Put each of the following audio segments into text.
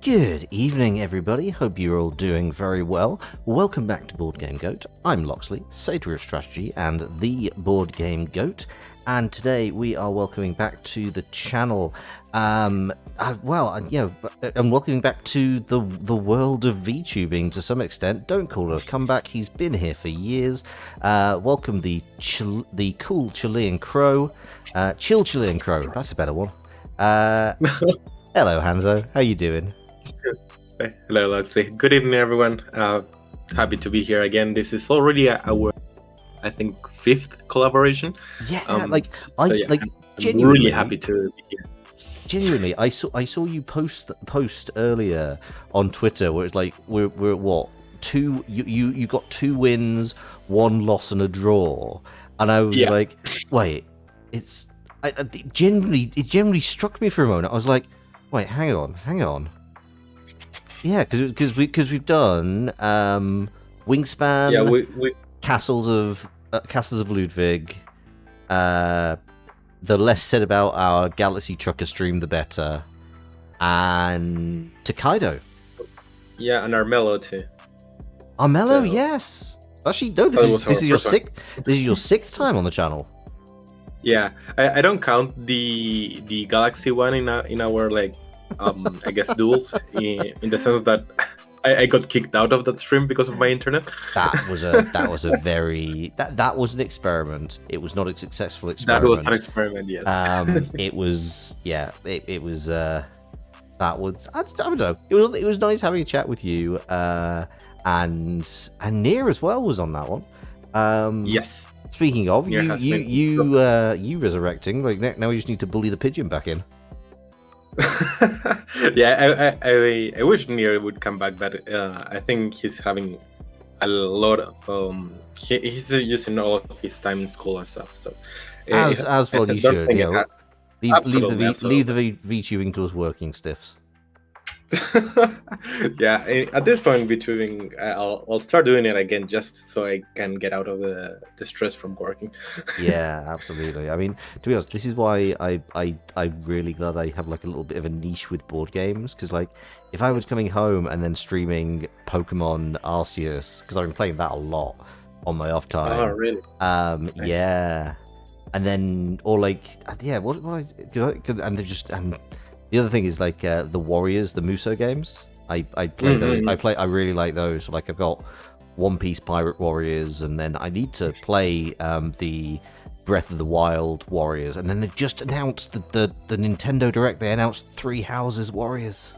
Good evening, everybody. Hope you're all doing very well. Welcome back to Board Game Goat. I'm Loxley, Satyr of Strategy and the Board Game Goat. And today we are welcoming back to the channel, and welcoming back to the world of VTubing to some extent. Don't call it a comeback. He's been here for years. Welcome the cool Chilean Crow, Chilean Crow. That's a better one. Hello, Hanzo. How you doing? Hello, Loxley. Good evening, everyone. Happy to be here again. This is already our, I think, 5th collaboration. Yeah, I'm genuinely really happy to be here. Genuinely, I saw you post earlier on Twitter where it's like we're what, two? You got 2 wins, 1 loss, and a draw, and I was like, wait, it genuinely struck me for a moment. I was like, wait, hang on. Yeah, because we've done Wingspan, we Castles of Ludwig. The less said about our Galaxy Trucker stream, the better. And Tokaido. Yeah, and Armello too. Armello, yes. Actually, no. This is your 6th. This is your 6th time on the channel. Yeah, I don't count the Galaxy one in our like I guess duels in the sense that I got kicked out of that stream because of my internet. That was an experiment. It was not a successful experiment. That was an experiment, yes. It was that was I don't know. It was nice having a chat with you. And Near as well was on that one. Yes. Speaking of, you resurrecting, like now we just need to bully the pigeon back in. Yeah, I wish Near would come back, but I think he's having a lot of he's using all of his time in school and stuff. So as well you should. Yeah, leave the VTubing to us working stiffs. Yeah, at this point VTubing, I'll start doing it again just so I can get out of the stress from working. Yeah, absolutely. I mean, to be honest, this is why I'm really glad I have like a little bit of a niche with board games, because like if I was coming home and then streaming Pokemon Arceus, because I've been playing that a lot on my off time. Oh, really? Nice. Yeah, and then or like and they're just and. The other thing is like the Warriors, the Muso games. I play those. I really like those. So, like I've got One Piece Pirate Warriors, and then I need to play the Breath of the Wild Warriors. And then they've just announced the Nintendo Direct. They announced 3 Houses Warriors.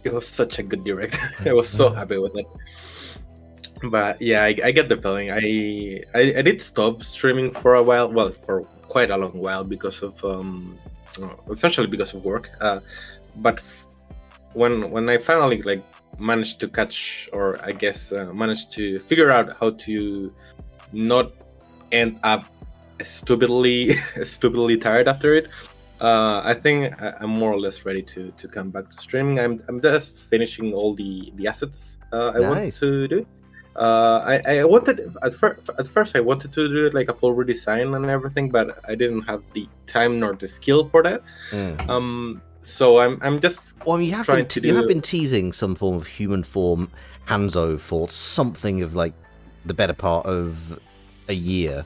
It was such a good direct. I was so happy with it. But yeah, I get the feeling. I did stop streaming for a while. Well, for quite a long while because of essentially because of work, but when I finally like managed to catch, or I guess managed to figure out how to not end up stupidly tired after it, I think I'm more or less ready to come back to streaming. I'm just finishing all the assets I want to do. I wanted at first I wanted to do like a full redesign and everything, but I didn't have the time nor the skill for that. So I'm just you have been teasing some form of human form Hanzo for something of like the better part of a year.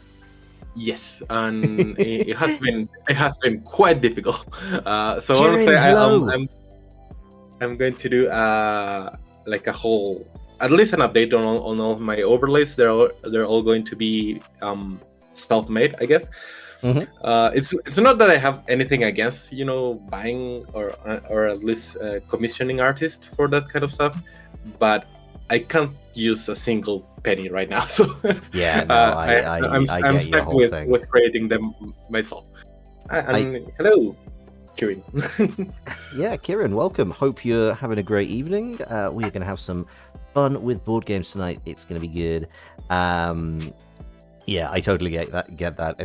Yes, and it has been quite difficult. So Kieran, I'm going to do like a whole, at least an update on all of my overlays. They're all going to be self-made, I guess. It's not that I have anything against buying or at least commissioning artists for that kind of stuff, but I can't use a single penny right now. So yeah, no, I'm stuck with creating them myself. Hello, Kieran. Yeah, Kieran, welcome. Hope you're having a great evening. We're going to have some fun with board games tonight. It's going to be good. Yeah, I totally get that.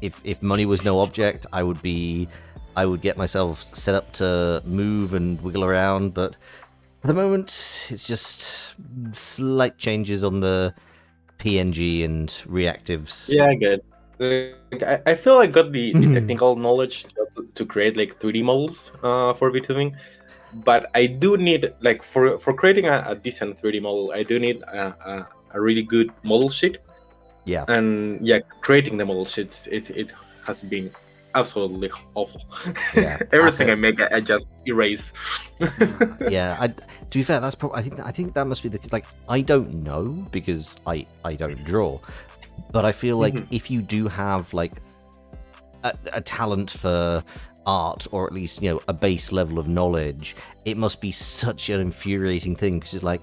If money was no object, I would get myself set up to move and wiggle around, but for the moment it's just slight changes on the PNG and reactives. Yeah, good. I feel I got the technical knowledge to create like 3D models for VTubing. but I do need, like, for creating a decent 3D model, I do need a really good model sheet. Yeah. And yeah, creating the model sheets, it has been absolutely awful. Yeah. Everything I make, I just erase. Yeah. To be fair, that's probably. I think that must be the like. I don't know because I don't draw, but I feel like if you do have like a talent for art, or at least a base level of knowledge, it must be such an infuriating thing because it's like,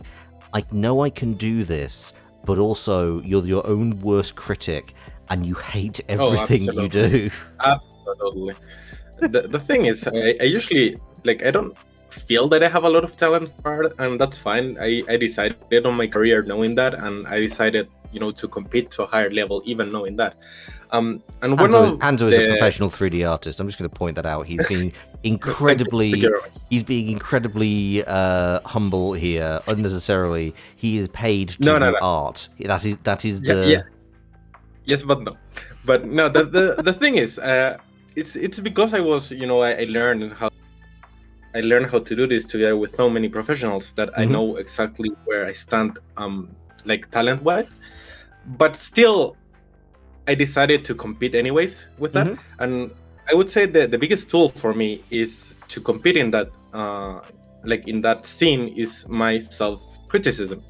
I know I can do this, but also you're your own worst critic and you hate everything you do. Absolutely. The thing is, I usually, like, I don't feel that I have a lot of talent for art, and that's fine. I decided on my career knowing that, and I decided, to compete to a higher level even knowing that. And Hanzo is a professional 3D artist. I'm just going to point that out. He's being incredibly, humble here. Unnecessarily, he is paid to do art. That is the. Yeah. Yes, but no. But no. The thing is, it's because I was, I learned how to do this together with so many professionals that I know exactly where I stand, like talent wise. But still, I decided to compete anyways with that, and I would say that the biggest tool for me is to compete in that, like in that scene, is my self-criticism.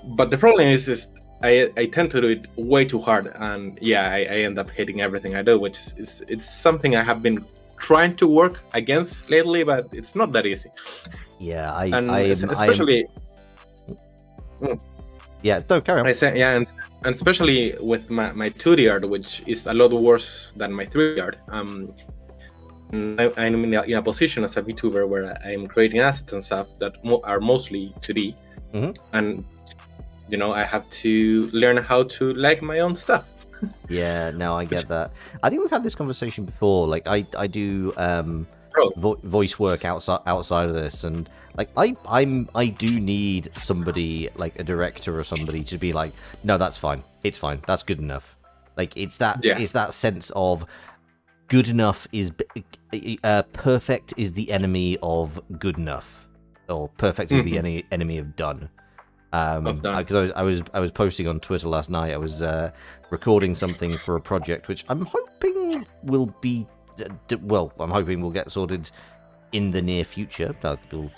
But the problem is I tend to do it way too hard, and I end up hating everything I do, which is it's something I have been trying to work against lately, but it's not that easy. Yeah, carry on. I say, and especially with my 2D art, which is a lot worse than my 3D art. I'm in a position as a VTuber where I'm creating assets and stuff that are mostly 2D, and I have to learn how to like my own stuff. Yeah, no, I get that. I think we've had this conversation before. Like, I do voice work outside of this, and like I do need somebody, like a director or somebody, to be like, no, that's fine, it's fine, that's good enough. Like, it's that sense of good enough is perfect is the enemy of good enough, or perfect is the enemy of done. Because I was posting on Twitter last night. I was recording something for a project which I'm hoping will be I'm hoping we'll get sorted in the near future.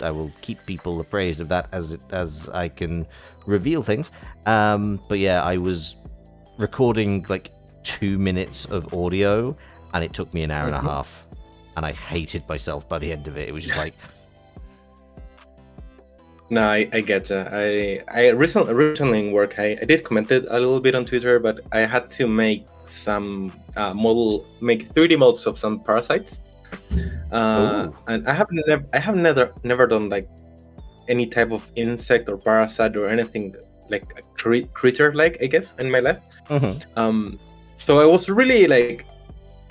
I will keep people appraised of that as I can reveal things. But yeah, I was recording like 2 minutes of audio, and it took me an hour and a half, and I hated myself by the end of it. It was just like. No, I get you. I recently in work, I did comment it a little bit on Twitter, but I had to make some make 3D models of some parasites, and I have never done like any type of insect or parasite or anything like a creature, like, I guess, in my life. So I was really like,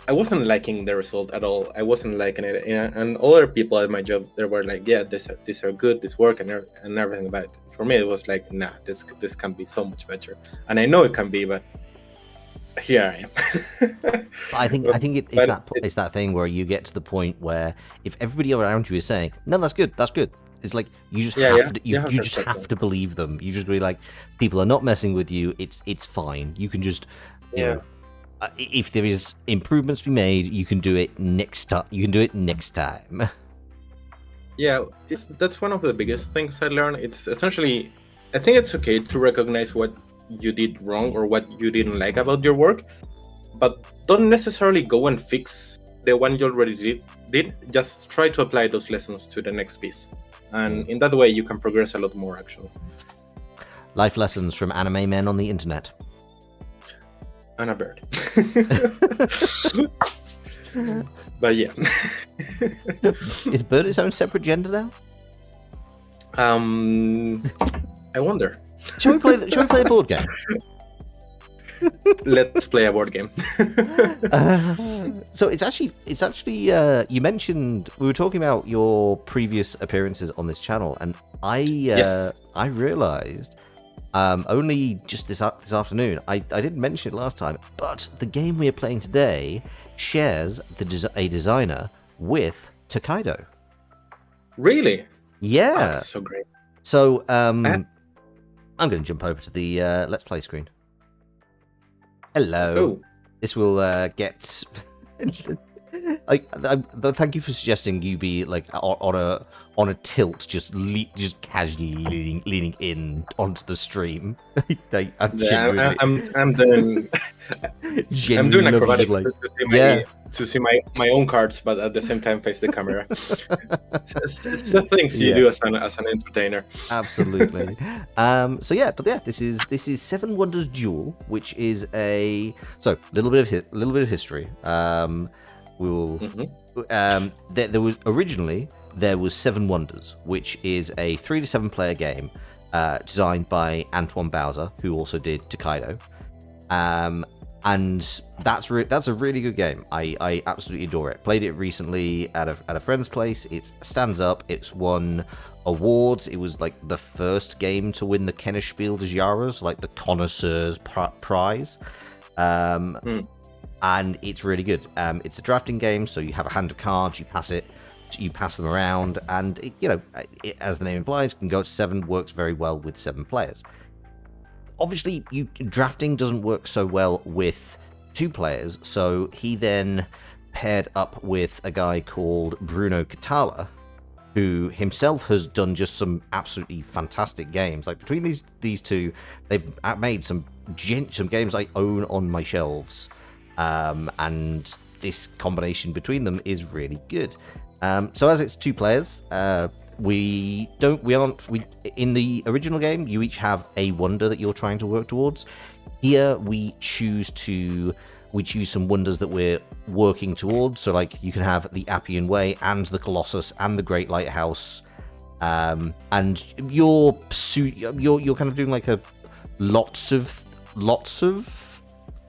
I wasn't liking the result at all. I wasn't liking it, and other people at my job, they were like, "Yeah, these are good, this work, and everything about it." For me, it was like, "Nah, this can be so much better," and I know it can be, but here I am. I think it's that thing where you get to the point where if everybody around you is saying, "No, that's good," it's like you just have to believe them. You just be like, people are not messing with you. It's fine. You can just if there is improvements to be made, you can do it next time. Yeah, that's one of the biggest things I learned. It's essentially, I think it's okay to recognize what you did wrong or what you didn't like about your work, but don't necessarily go and fix the one you already did. Just try to apply those lessons to the next piece, and in that way you can progress a lot more, actually. Life lessons from anime men on the internet. And a bird. But yeah. Is bird its own separate gender now? I wonder. Shall we play a board game? Let's play a board game. So it's actually you mentioned, we were talking about your previous appearances on this channel, and I realized only just this afternoon, I didn't mention it last time, but the game we are playing today shares a designer with Tokaido. Really? Oh, Yeah. that's so great. So I'm going to jump over to the Let's Play screen. Hello. Oh. This will get. Thank you for suggesting you be like on a tilt, just casually leaning in onto the stream. I'm doing I'm doing acrobatics like, to see my own cards, but at the same time face the camera. It's the things you do as an entertainer. Absolutely. This is Seven Wonders Duel, which is a little bit of history. There was Seven Wonders, which is a 3 to 7 player game designed by Antoine Bauza, who also did Tokaido. And that's a really good game. I absolutely adore it. Played it recently at a friend's place. It stands up. It's won awards. It was like the first game to win the Kennerspiel des Jahres, like the Connoisseur's Prize. And it's really good. It's a drafting game, so you have a hand of cards. You pass them around, and it, as the name implies, can go to 7. Works very well with 7 players. Obviously, drafting doesn't work so well with 2 players, so he then paired up with a guy called Bruno Cathala, who himself has done just some absolutely fantastic games. Like between these two, they've made some games I own on my shelves, and this combination between them is really good. So as it's 2 players, in the original game, you each have a wonder that you're trying to work towards. Here we choose some wonders that we're working towards. So like you can have the Appian Way and the Colossus and the Great Lighthouse, and you're kind of doing like lots of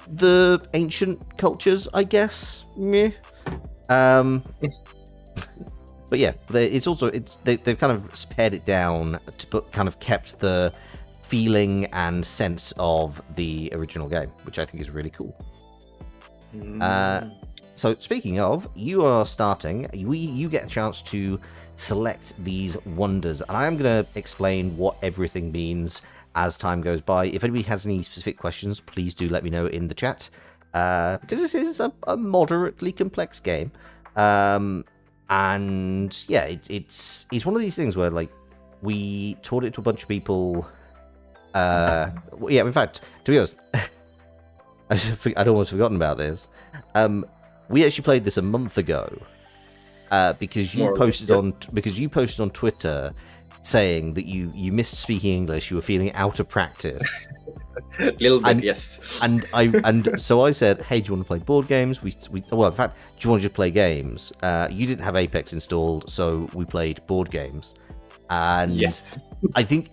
the ancient cultures, I guess. Meh. But yeah, they've kind of pared it down, but kind of kept the feeling and sense of the original game, which I think is really cool. So speaking of, you are starting. You get a chance to select these wonders, and I am going to explain what everything means as time goes by. If anybody has any specific questions, please do let me know in the chat, because this is a moderately complex game. And yeah, it's one of these things where like we taught it to a bunch of people. In fact, to be honest, I'd almost forgotten about this. We actually played this a month ago because you posted on Twitter saying that you missed speaking English. You were feeling out of practice. A little bit, yes. And so I said, hey, do you want to play board games? In fact, do you want to just play games? You didn't have Apex installed, so we played board games. And yes. I think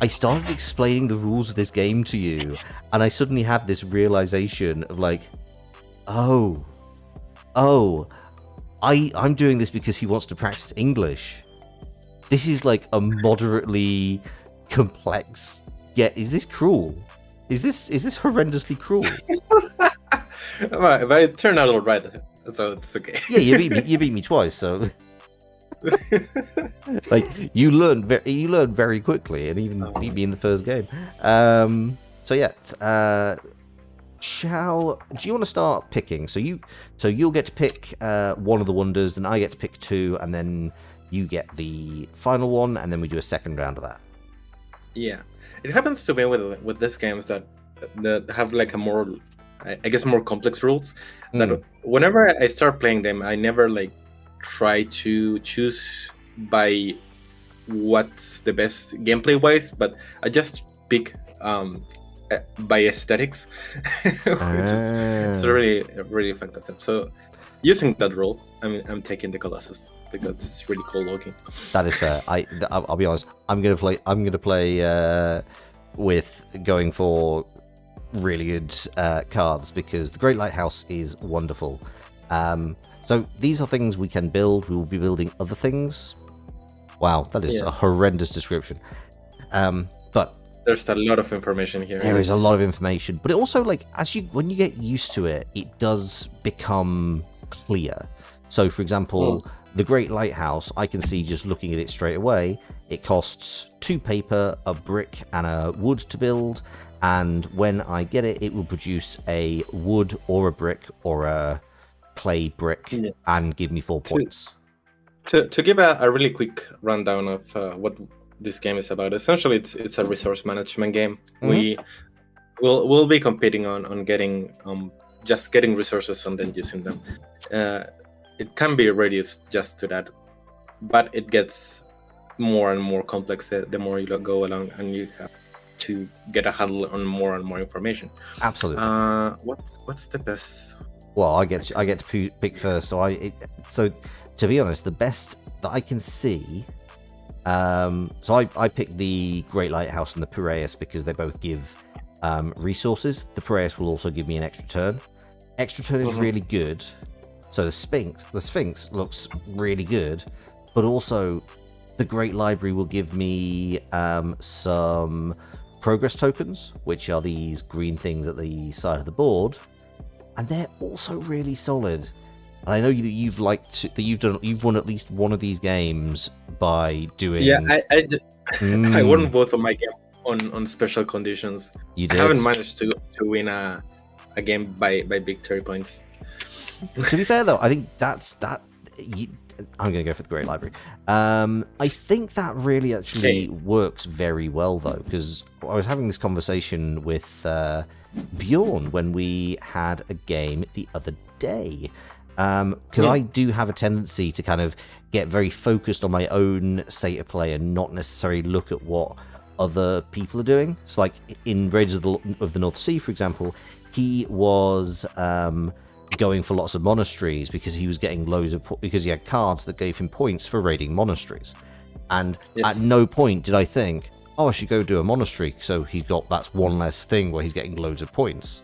I started explaining the rules of this game to you, and I suddenly had this realization of like, I'm doing this because he wants to practice English. This is like a moderately complex. Yeah, is this cruel? Is this horrendously cruel? But it turned out all right, so it's okay. Yeah, you beat me twice, so like you learn very quickly, and even beat me in the first game. Do you want to start picking? So you'll get to pick one of the wonders, and I get to pick 2, and then you get the final one, and then we do a second round of that. Yeah. It happens to me with these games that have like a more, I guess, more complex rules. That whenever I start playing them, I never like try to choose by what's the best gameplay wise, but I just pick by aesthetics, it's really really fun concept. So using that rule, I'm taking the Colossus because it's really cool looking. That is fair. I'll be honest. I'm gonna play with going for really good cards because the Great Lighthouse is wonderful. So these are things we can build. We will be building other things. Wow, that is a horrendous description. But there's a lot of information here. There is a lot of information, but it also like when you get used to it, it does become clear. So, for example, The Great Lighthouse, I can see just looking at it straight away, it costs 2 paper, a brick, and a wood to build. And when I get it, it will produce a wood or a brick or a clay brick and give me 4 points. To give a really quick rundown of what this game is about, essentially it's a resource management game. Mm-hmm. We'll be competing on getting just getting resources and then using them. It can be reduced just to that, but it gets more and more complex the more you go along, and you have to get a handle on more and more information. Absolutely. What's the best? Well, I get to pick first. So to be honest, the best that I can see. So I picked the Great Lighthouse and the Piraeus because they both give resources. The Piraeus will also give me an extra turn. Extra turn is really good. So the Sphinx looks really good, but also the Great Library will give me some progress tokens, which are these green things at the side of the board, and they're also really solid. And I know that you've won at least one of these games by doing. Yeah, I won both of my games on special conditions. You did. I haven't managed to win a game by victory points. To be fair, though, I think I'm going to go for the Great Library. I think that really actually works very well, though, because I was having this conversation with Bjorn when we had a game the other day. Because I do have a tendency to kind of get very focused on my own state of play and not necessarily look at what other people are doing. So, like in Raiders of the North Sea, for example, he was going for lots of monasteries because he was getting because he had cards that gave him points for raiding monasteries. And at no point did I think, I should go do a monastery. So that's one less thing where he's getting loads of points.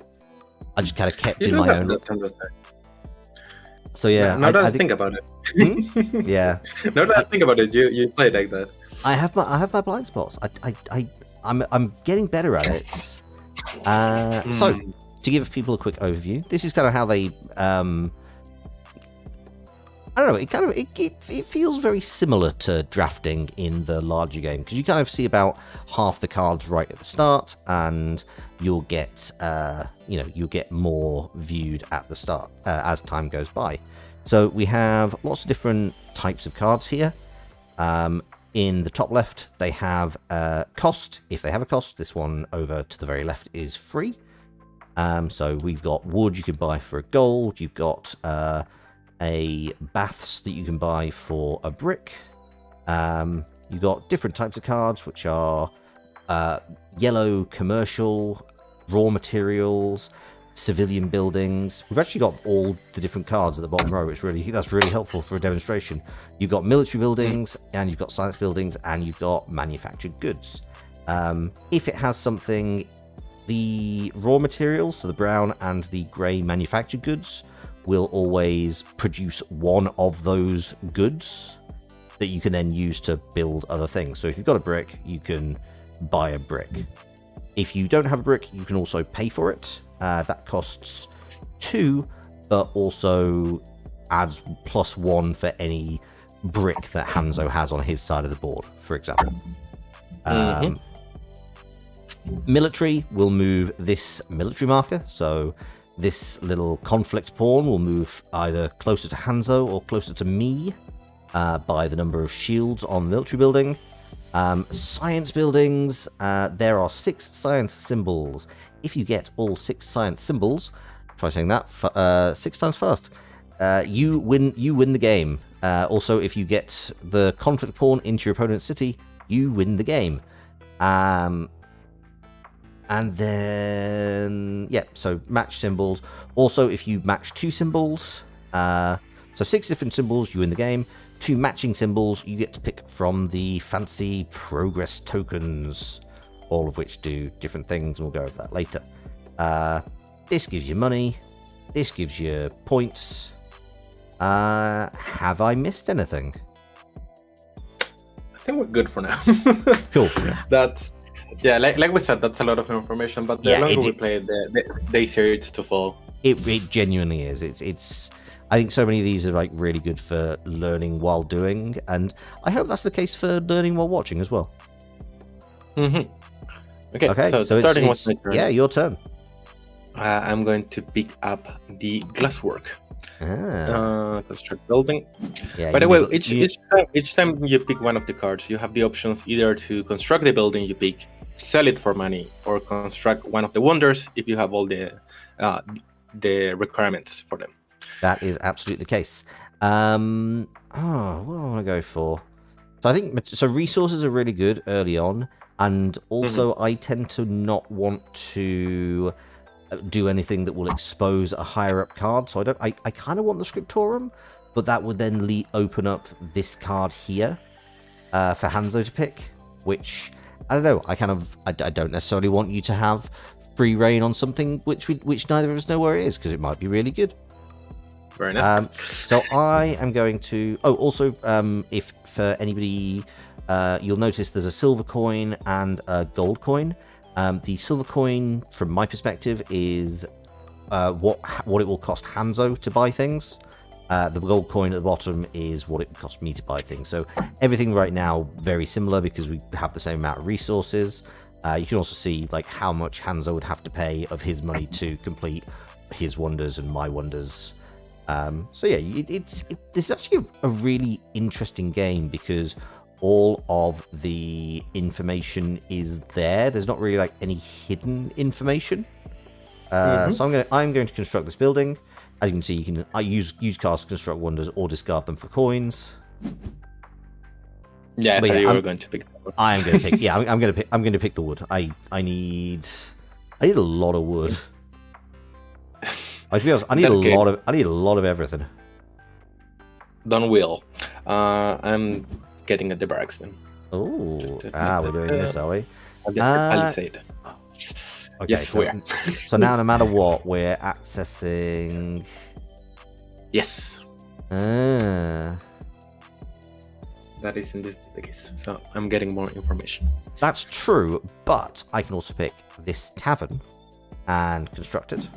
I just kind of kept in my own. So yeah, now that I think about it. Yeah. Now that I think about it, you play like that. I have my blind spots. I'm getting better at it. So to give people a quick overview, this is kind of how they. I don't know. It feels very similar to drafting in the larger game because you kind of see about half the cards right at the start, and you'll get more viewed at the start as time goes by. So we have lots of different types of cards here. In the top left, they have cost. If they have a cost, this one over to the very left is free. So we've got wood you can buy for a gold. You've got a baths that you can buy for a brick. You've got different types of cards, which are yellow commercial, raw materials, civilian buildings. We've actually got all the different cards at the bottom row. That's really helpful for a demonstration. You've got military buildings, and you've got science buildings, and you've got manufactured goods. If it has something, the raw materials, so the brown and the grey manufactured goods, will always produce one of those goods that you can then use to build other things. So if you've got a brick, you can buy a brick. If you don't have a brick, you can also pay for it. That costs 2, but also adds +1 for any brick that Hanzo has on his side of the board, for example. Military will move this military marker, so this little conflict pawn will move either closer to Hanzo or closer to me by the number of shields on the military building. Science buildings, there are 6 science symbols. If you get all 6 science symbols, try saying that 6 times fast, you win the game. Also, if you get the conflict pawn into your opponent's city, you win the game. And then, so match symbols. Also, if you match 2 symbols, so 6 different symbols, you win the game. 2 matching symbols, you get to pick from the fancy progress tokens, all of which do different things, and we'll go over that later. This gives you money. This gives you points. Have I missed anything? I think we're good for now. Cool. That's... Yeah, like we said, that's a lot of information, but the longer we play, the easier it's to follow. It genuinely is. It's I think so many of these are like really good for learning while doing, and I hope that's the case for learning while watching as well. Okay, Okay, so starting with my turn. Yeah, your turn. I'm going to pick up the glasswork. Construct building. Yeah, By the way, each time you pick one of the cards, you have the options either to construct the building you pick, sell it for money, or construct one of the wonders if you have all the requirements for them. That is absolutely the case. What do I want to go for? So I think resources are really good early on, and also I tend to not want to do anything that will expose a higher up card. So I kind of want the Scriptorum, but that would then open up this card here for Hanzo to pick, which I don't know. I don't necessarily want you to have free reign on something which neither of us know where it is, because it might be really good. Very nice. So I am going to. Oh, also, if for anybody, you'll notice there's a silver coin and a gold coin. The silver coin, from my perspective, is what it will cost Hanzo to buy things. The gold coin at the bottom is what it would cost me to buy things. So everything right now very similar because we have the same amount of resources. You can also see like how much Hanzo would have to pay of his money to complete his wonders and my wonders. So yeah, this is actually a really interesting game because all of the information is there. There's not really like any hidden information. So I'm going to construct this building. As you can see, I use cards to construct wonders or discard them for coins. Yeah, I thought you were going to pick that one. I am going to pick. Yeah, I'm going to pick the wood. I need a lot of wood. To be honest, I need a lot of everything. Done will. I'm getting at the barracks then. Oh, we're doing this, are we? Palisade. Okay, yes, we are. So now, no matter what, we're accessing. Yes. That is indeed the case. So I'm getting more information. That's true, but I can also pick this tavern and construct it.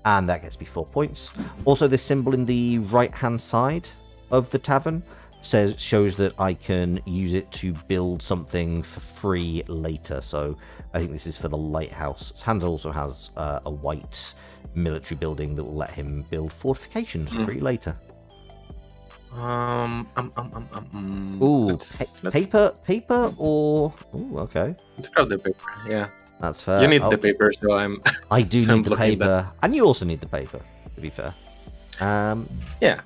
And that gets me 4 points. Also, this symbol in the right-hand side of the tavern shows that I can use it to build something for free later. So I think this is for the lighthouse. Hanzo also has a white military building that will let him build fortifications free later. Ooh, paper or... Ooh, okay. Let's grab the paper, yeah. That's fair. You need the paper, so I do need the paper, and you also need the paper, to be fair. Yeah.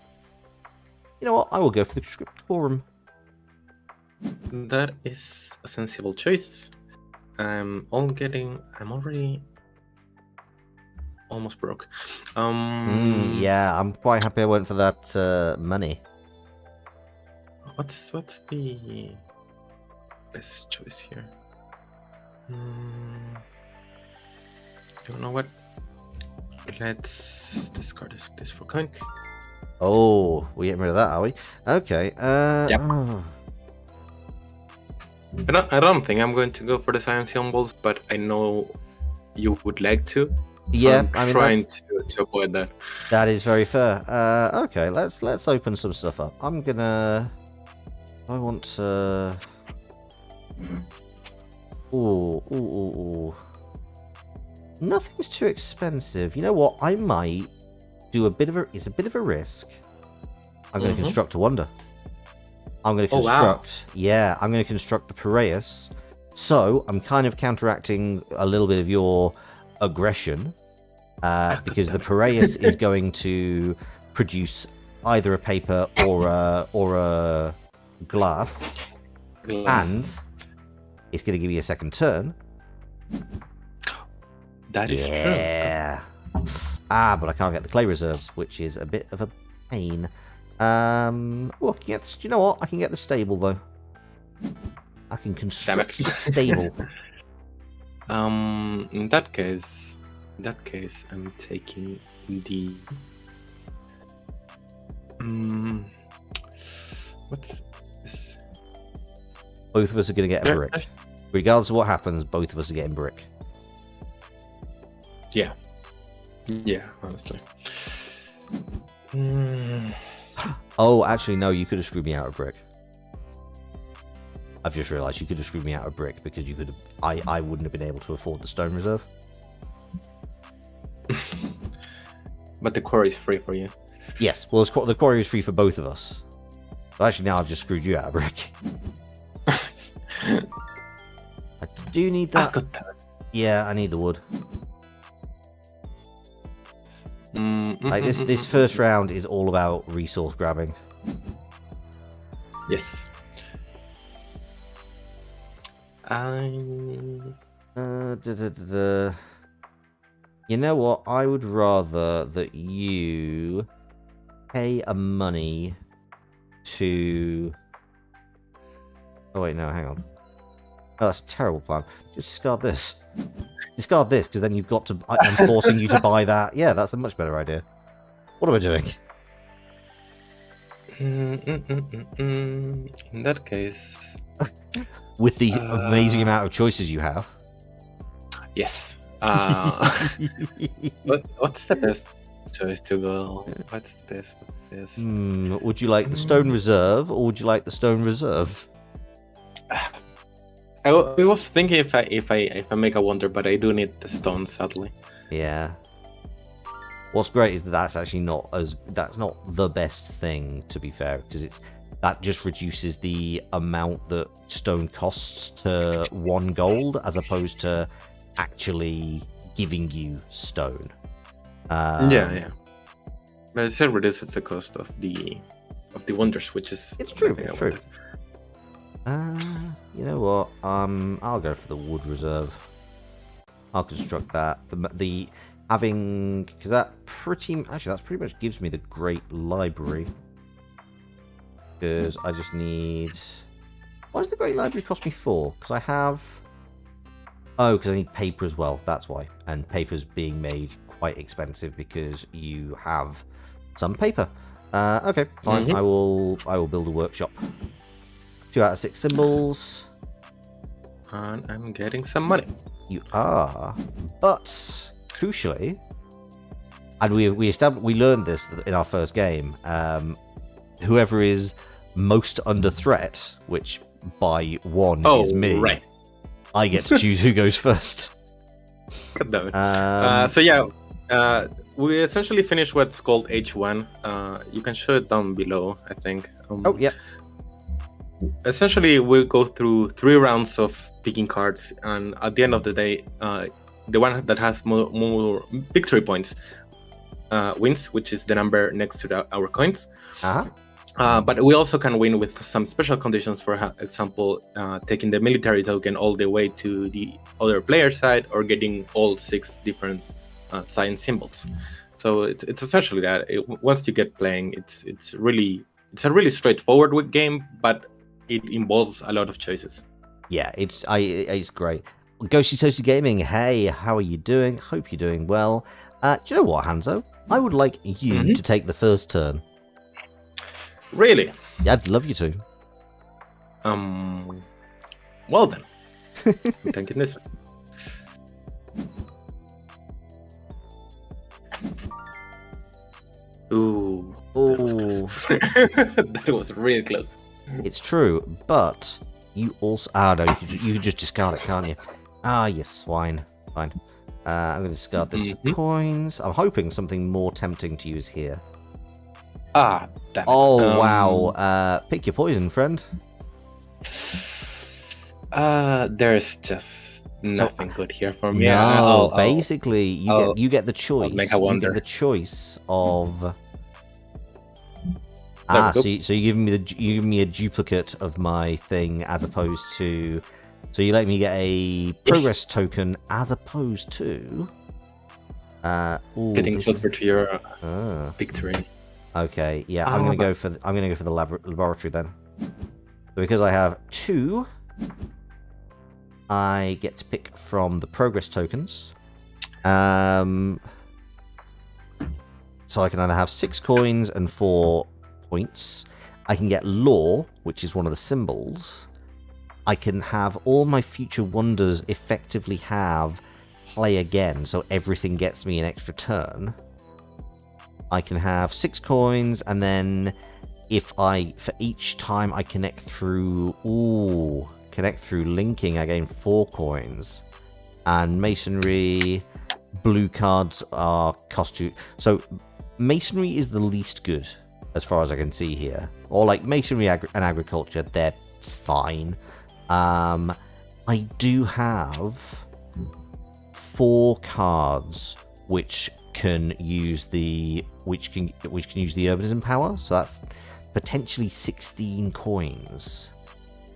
You know what? I will go for the Scriptorum. That is a sensible choice. I'm already almost broke. Yeah, I'm quite happy I went for that money. What's the best choice here? You know what? Let's discard this for coin. Oh, we're getting rid of that, are we? Okay. Yep. I don't think I'm going to go for the science symbols, but I know you would like to. Yeah, I'm trying to avoid that. That is very fair. Okay, let's open some stuff up. I want to. Ooh. Nothing's too expensive. You know what? I might do it's a bit of a risk. I'm going to construct a wonder. I'm going to construct. Oh, wow. Yeah, I'm going to construct the Piraeus. So I'm kind of counteracting a little bit of your aggression, because the Piraeus is going to produce either a paper or a glass, and it's going to give you a second turn. That is true. Yeah. But I can't get the clay reserves, which is a bit of a pain. Do you know what? I can get the stable though. I can construct the stable. In that case, I'm taking the. What's this? Both of us are going to get a brick. Regardless of what happens, both of us are getting brick. Yeah, honestly. Mm, Oh, actually, no, you could have screwed me out of brick. I've just realised you could have screwed me out of brick because you could have. I wouldn't have been able to afford the stone reserve. but the quarry is free for you. Yes, well, the quarry is free for both of us. But actually, now I've just screwed you out of brick. I do need that. Yeah, I need the wood. Like this first round is all about resource grabbing. Yes. You know what? I would rather that you pay a money to. Oh wait, no, hang on. Oh, that's a terrible plan. Just discard this. Discard this, because then you've got to. I'm forcing you to buy that. Yeah, that's a much better idea. What am I doing? In that case, With the amazing amount of choices you have. yes. What's the best choice to go? What's this? Would you like the stone reserve, or would you like the stone reserve? I was thinking if I make a wonder, but I do need the stone, sadly. Yeah. What's great is that that's actually that's not the best thing, to be fair, because that just reduces the amount that stone costs to 1 gold, as opposed to actually giving you stone. Yeah. But it still reduces the cost of the wonders, which is it's true. It's true. You know what? I'll go for the wood reserve. I'll construct that. Because that pretty much gives me the great library. Because I just need. Why does the great library cost me 4? Because I have. Oh, because I need paper as well. That's why. And paper's being made quite expensive because you have some paper. Okay, fine. I will build a workshop. 2 out of 6 symbols. And I'm getting some money. You are, but crucially, and we learned this in our first game. Whoever is most under threat, which by 1 is me, right. I get to choose who goes first. So yeah, we essentially finished what's called H1. You can show it down below, I think. Oh yeah. Essentially, we'll go through 3 rounds of picking cards, and at the end of the day, the one that has more victory points wins, which is the number next to our coins. But we also can win with some special conditions. For example, taking the military token all the way to the other player side, or getting all 6 different science symbols. So it's essentially that. Once you get playing, it's a really straightforward game, but it involves a lot of choices. Yeah, it's great. Ghosty Toasty Gaming, hey, how are you doing? Hope you're doing well. Do you know what, Hanzo? I would like you to take the first turn. Really? Yeah, I'd love you to. Well then. I'm taking this one. Ooh. That was really close. It's true, but you also... no, you can just discard it, can't you? You swine. Fine. I'm going to discard this for coins. I'm hoping something more tempting to use here. Damn it. Wow. Pick your poison, friend. There's just nothing good here for me. No, basically, you get the choice. Make a wonder. You get the choice of... so you give me a duplicate of my thing, as opposed to... So you let me get a progress token, as opposed to... getting closer to your victory. Okay, yeah, I'm gonna go for the laboratory then. So because I have 2, I get to pick from the progress tokens. So I can either have 6 coins and 4 points. I can get lore, which is one of the symbols. I can have all my future wonders effectively have play again, so everything gets me an extra turn. I can have 6 coins, and then for each time I connect through linking, I gain 4 coins. And masonry, blue cards are cost you. So masonry is the least good, as far as I can see here. Or like masonry and agriculture, they're fine. I do have 4 cards which can use the urbanism power. So that's potentially 16 coins.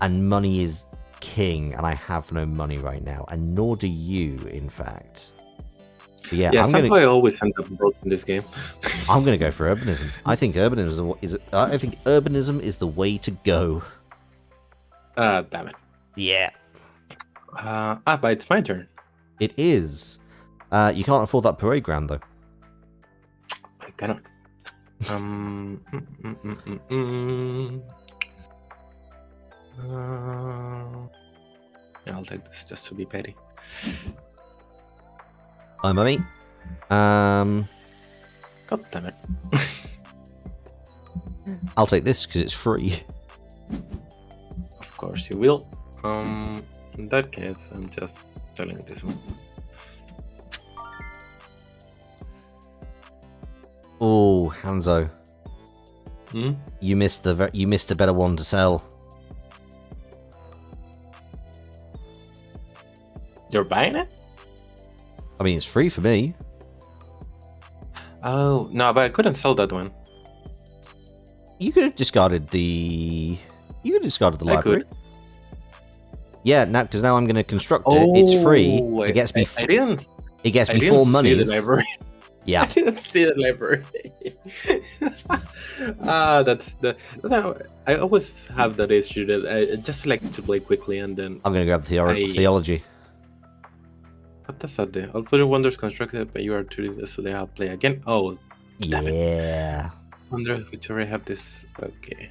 And money is king, and I have no money right now, and nor do you, in fact. But yeah, I always end up broke in this game. I'm gonna go for urbanism. I think urbanism is the way to go. Damn it. Yeah. But it's my turn. It is. You can't afford that parade ground though. I cannot. Yeah, I'll take this just to be petty. Hi, mummy. God damn it. I'll take this because it's free. Of course you will. In that case, I'm just selling this one. Oh, Hanzo. Hmm? You missed a better one to sell. You're buying it? I mean, it's free for me. Oh, no, but I couldn't sell that one. You could have discarded the. You could have discarded the I library. could. Yeah, now because now I'm going to construct it. It's free. Oh, It gets me. I didn't. It gets I me didn't 4 see monies. the library. Yeah. I didn't see the library. I always have that issue that I just like to play quickly and then. I'm going to grab theology. What does that do? All further wonders constructed by you are to this, so they have play again. Oh, damn it. Yeah. Wonder if we already have this. Okay.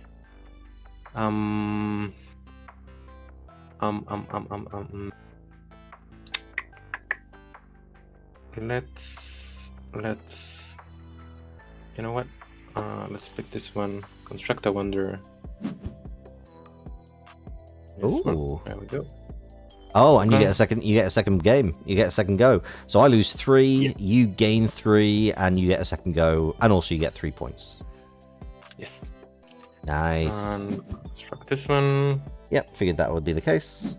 Let's. You know what? Let's pick this one. Construct a wonder. Ooh. There we go. Oh, and you get a second. You get a second game. You get a second go. So I lose 3. Yeah. You gain 3, and you get a second go, and also you get 3 points. Yes. Nice. And construct this one. Yep, figured that would be the case.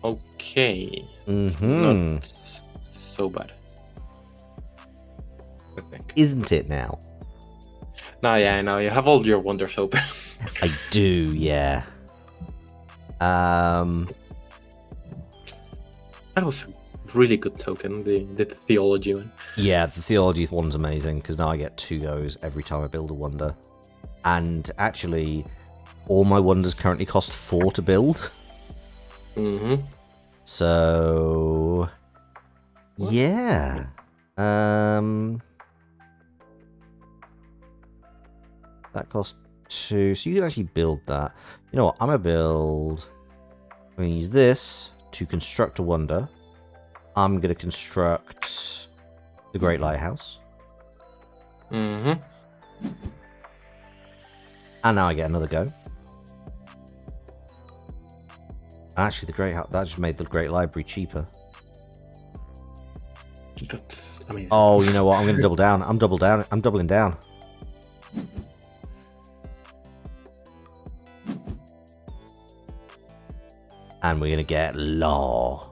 Okay. Mm-hmm. Not so bad. I think. Isn't it now? No, yeah, I know. You have all your wonders open. I do, yeah. That was a really good token, the theology one. Yeah, the theology one's amazing because now I get 2 goes every time I build a wonder. And actually, all my wonders currently cost 4 to build. Mm-hmm. So, yeah. That costs 2, so you can actually build that. You know what? I'm gonna use this to construct a wonder. I'm gonna construct the Great Lighthouse. Mm-hmm. And now I get another go. Actually, that just made the Great Library cheaper. That's amazing. Oh, you know what? I'm gonna double down. I'm doubling down. And we're gonna get law.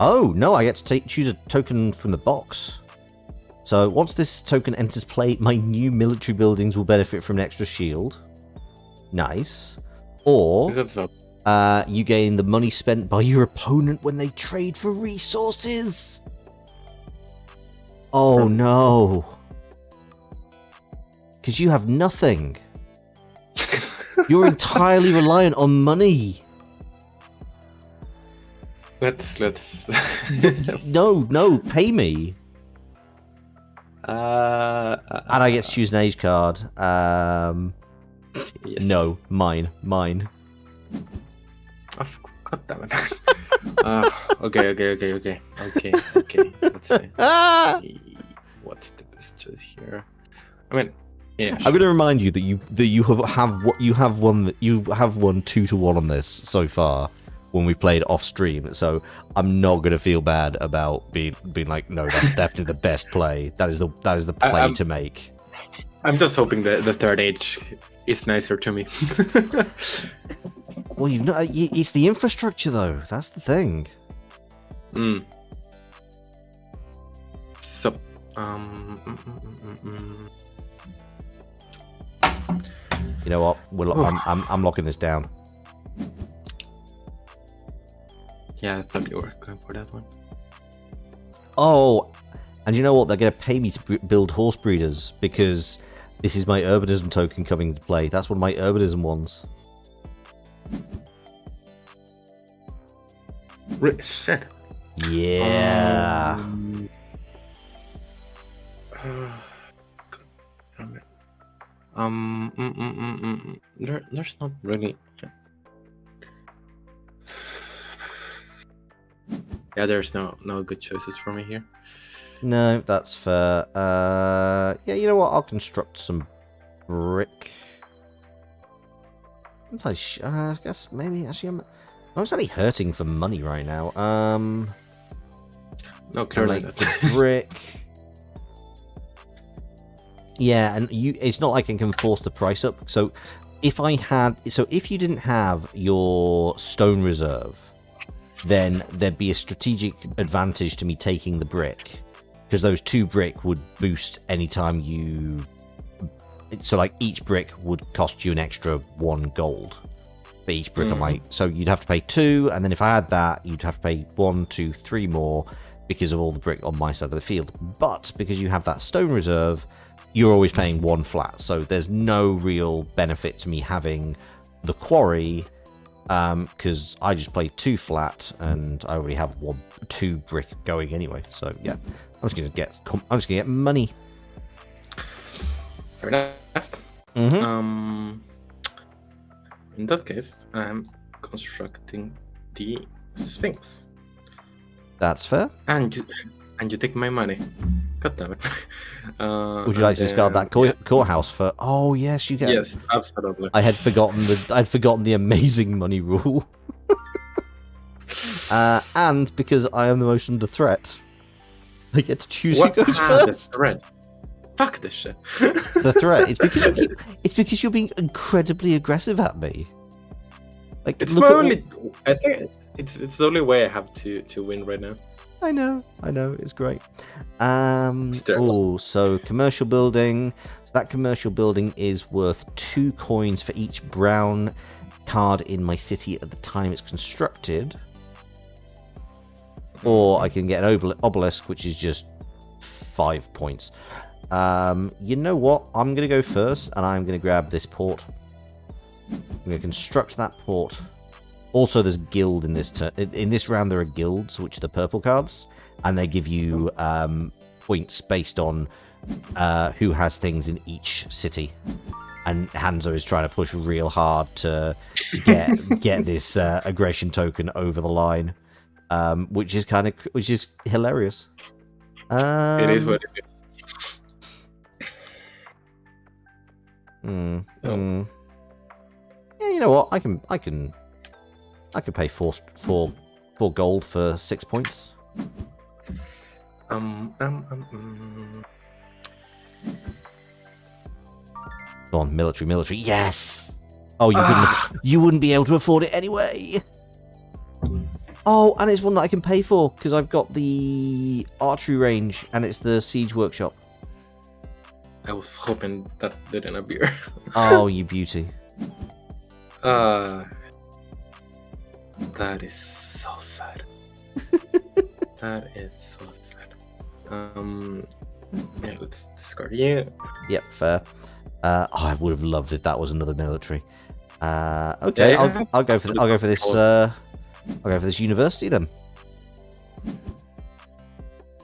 Oh no! I get to choose a token from the box. So once this token enters play, my new military buildings will benefit from an extra shield. Nice. Or you gain the money spent by your opponent when they trade for resources. Oh no! Because you have nothing. You're entirely reliant on money. Let's. No, pay me. And And I get to choose an age card. Yes. No, mine. Oh, God damn it. Okay. Let's see. choice here. I mean, yeah. I'm going to remind you that you have won 2-1 on this so far when we played off stream. So I'm not going to feel bad about being like, no, that's definitely the best play. That is the play to make. I'm just hoping that the third age is nicer to me. Well, it's the infrastructure though. That's the thing. So, You know what? I'm locking this down. Yeah, I thought you were going for that one. Oh, and you know what? They're going to pay me to build horse breeders because this is my urbanism token coming into play. That's one of my urbanism ones. Shit. Yeah. There's not really. Yeah, there's no good choices for me here. No, that's fair. Yeah, you know what? I'll construct some brick. I guess maybe actually I'm actually hurting for money right now. No, clearly like the brick. Yeah, and it's not like I can force the price up. So if you didn't have your stone reserve, then there'd be a strategic advantage to me taking the brick, because those 2 brick would boost anytime you. So like each brick would cost you an extra 1 gold for each brick on my. So you'd have to pay 2, and then if I had that, you'd have to pay 1, 2, 3 more because of all the brick on my side of the field. But because you have that stone reserve, you're always paying 1 flat. So there's no real benefit to me having the quarry, because I just play 2 flat and I already have 2 brick going anyway. So yeah, I'm just gonna get money. Fair enough. Mm-hmm. In that case, I'm constructing the Sphinx. That's fair. And you take my money. God damn it. Would you like to discard that courthouse for? Oh yes, you get. Yes, absolutely. I had forgotten the amazing money rule. And because I am the most under threat, I get to choose who goes first. The threat. Fuck this shit. The threat. It's because you're being incredibly aggressive at me. Like it's my only. I think it's the only way I have to win right now. I know, it's great. So commercial building. So that commercial building is worth 2 coins for each brown card in my city at the time it's constructed. Or I can get an obelisk, which is just 5 points. You know what? I'm going to go first, and I'm going to grab this port. I'm going to construct that port. Also, there's guild in this in this round. There are guilds, which are the purple cards, and they give you points based on who has things in each city. And Hanzo is trying to push real hard to get this aggression token over the line, which is hilarious. It is what it is. Yeah, you know what? I can pay 4 gold for 6 points. Go on, military. Yes. Oh, you wouldn't be able to afford it anyway. Oh, and it's one that I can pay for because I've got the archery range and it's the siege workshop. I was hoping that didn't appear. Oh, you beauty. That is so sad. That is so sad. Yeah, let's discard you. Yep, fair. I would have loved if that was another military. Okay, yeah. I'll go for this. I'll go for this university then.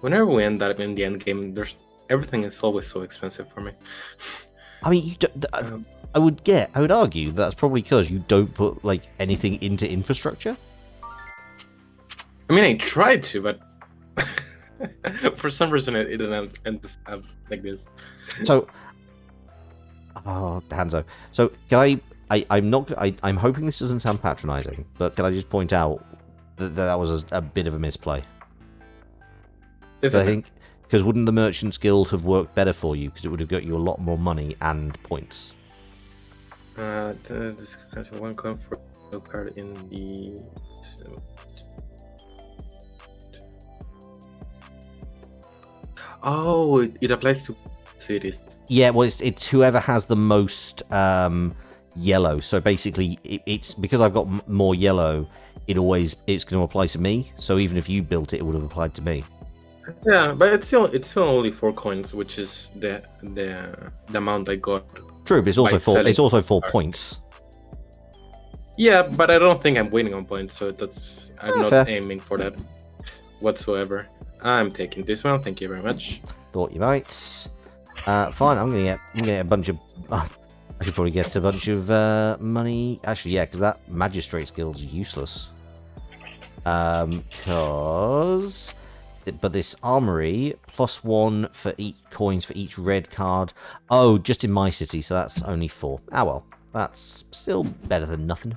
Whenever we end up in the end game, everything is always so expensive for me. I mean, I would argue that's probably because you don't put like anything into infrastructure. I mean, I tried to, but For some reason, it ends up like this. So, Hanzo. So, can I'm not. I'm hoping this doesn't sound patronising, but can I just point out that was a bit of a misplay? I think because wouldn't the Merchants Guild have worked better for you because it would have got you a lot more money and points? This kind of one coin for no card in the. Oh, it applies to cities. Yeah, well, it's whoever has the most yellow. So basically, it's because I've got more yellow. It's going to apply to me. So even if you built it, it would have applied to me. Yeah, but it's still only 4 coins, which is the amount I got. True, but it's also 4 points. Yeah, but I don't think I'm winning on points, so I'm not fair. aiming for that whatsoever. I'm taking this one. Thank you very much. Thought you might. Fine. I'm gonna get a bunch of. I should probably get a bunch of money. Actually, yeah, because that Magistrate's Guild's useless. But this armory +1 for each coins for each red card. Oh, just in my city, so that's only 4. Ah well, that's still better than nothing.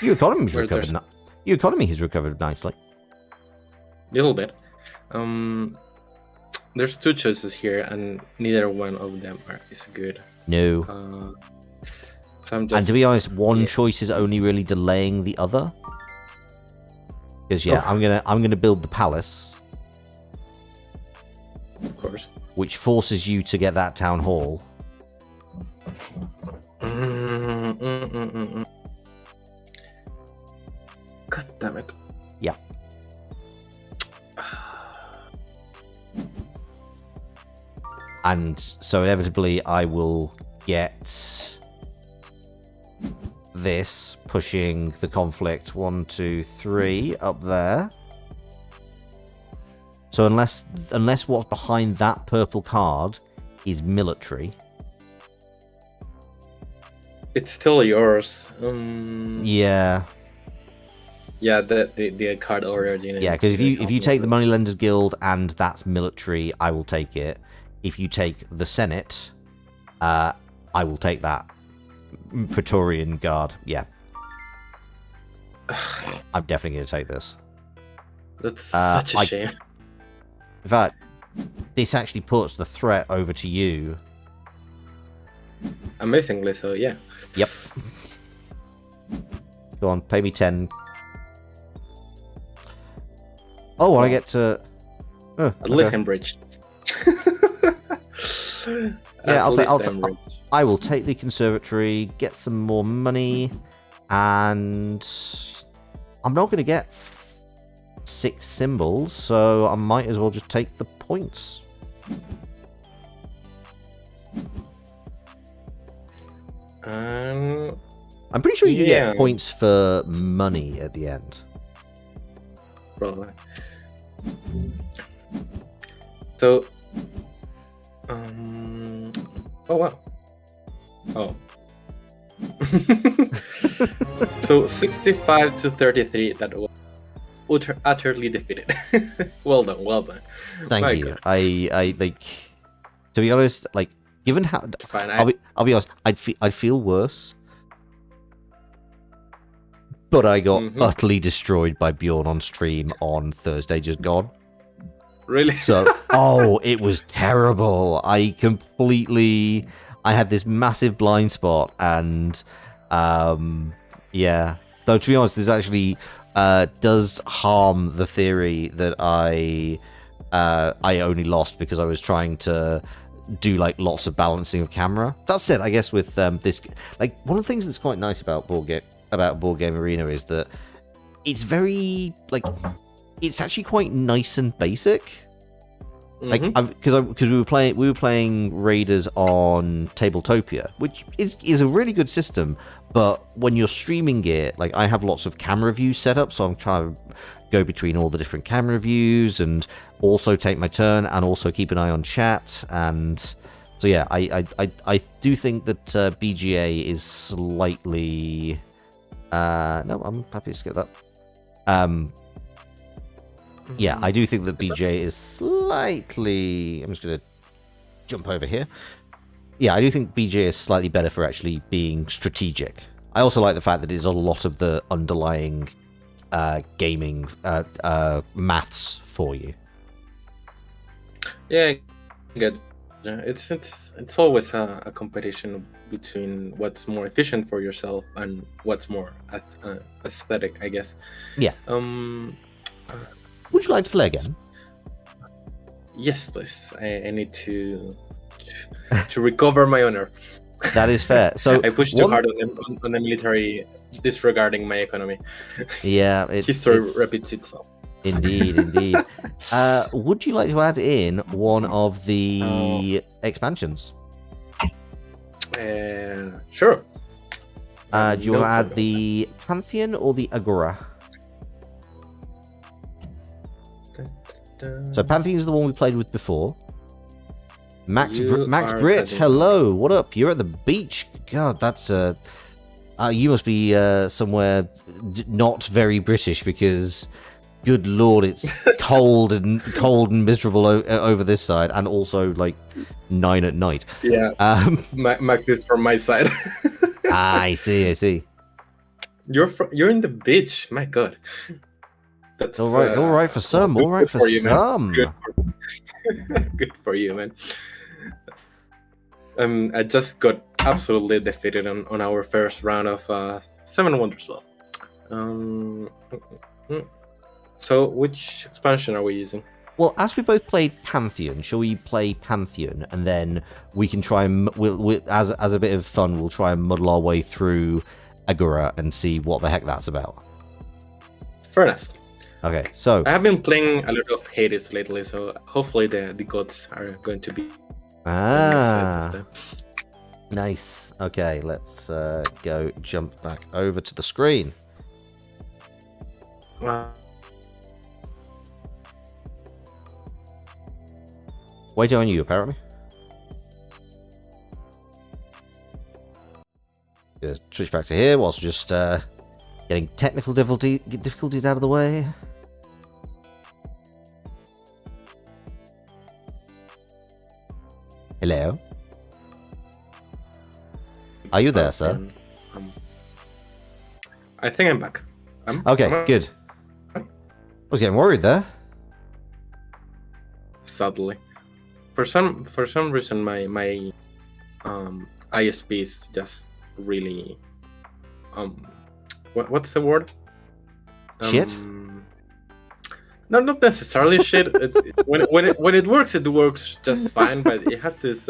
Your economy has recovered nicely. Little bit. There's 2 choices here, and neither one of them is good. No. So I'm just, and to be honest, one choice is only really delaying the other. Because I'm gonna build the palace, of course, which forces you to get that town hall. God damn it. Yeah. And so inevitably I will get this, pushing the conflict 1, 2, 3 up there. So unless what's behind that purple card is military, it's still yours. Yeah. Yeah, the card origin. Yeah, because if you take the Moneylenders Guild and that's military, I will take it. If you take the Senate, I will take that. Praetorian Guard, yeah. I'm definitely going to take this. That's such a shame. In fact, this actually puts the threat over to you. Amazingly so, yeah. Yep. Go on, pay me 10. Oh, I get to... At least I'm rich. Yeah, I will take the conservatory, get some more money, and I'm not going to get 6 symbols, so I might as well just take the points. I'm pretty sure you can get points for money at the end. Probably. So, oh wow. Oh. So 65 to 33, that was utterly defeated. Well done. Thank you. God. I like, to be honest, like, given how fine, I'll be honest, I'd feel worse. But I got utterly destroyed by Bjorn on stream on Thursday just gone. Really? So, it was terrible. I had this massive blind spot, and yeah. Though to be honest, this actually does harm the theory that I only lost because I was trying to do like lots of balancing of camera. That said, I guess with this, like, one of the things that's quite nice about Board Game Arena is that it's very, like, it's actually quite nice and basic. Like, because we were playing Raiders on Tabletopia, which is a really good system. But when you're streaming it, like, I have lots of camera views set up, so I'm trying to go between all the different camera views and also take my turn and also keep an eye on chat. And so yeah, I do think that BGA is slightly No, I'm happy to skip that. Yeah, I do think that BJ is slightly... I'm just going to jump over here. Yeah, I do think BJ is slightly better for actually being strategic. I also like the fact that it's a lot of the underlying gaming maths for you. Yeah, good. It's always a competition between what's more efficient for yourself and what's more aesthetic, I guess. Yeah. Would you like to play again? Yes, please. I need to recover my honor. That is fair. So I pushed too hard on the military, disregarding my economy. Yeah, history repeats itself. Indeed. Would you like to add in one of the expansions? Sure. Do you want to add the Pantheon or the Agora? So Pantheon is the one we played with before. Max Brit, hello. What up? You're at the beach. God, that's you must be somewhere not very British, because good lord, it's cold and miserable over this side, and also like 9 at night. Yeah. Max is from my side. I see. You're in the beach. My God. That's all right for some. All right for you, some. Good for you, man. I just got absolutely defeated on our first round of 7 Wonders Duel. So, which expansion are we using? Well, as we both played Pantheon, shall we play Pantheon, and then we can try and as a bit of fun, we'll try and muddle our way through Agora and see what the heck that's about. Fair enough. Okay, so I have been playing a lot of Hades lately, so hopefully the gods are going to be nice. Okay, let's go jump back over to the screen. Waiting on you, apparently. Gonna switch back to here whilst just getting technical difficulties out of the way. Hello? Are you there, sir? I think I'm back. Okay, good. I was getting worried there. Sadly. For some reason, my ISP is just really what's the word? Shit? No, not necessarily shit. When it works just fine. But it has this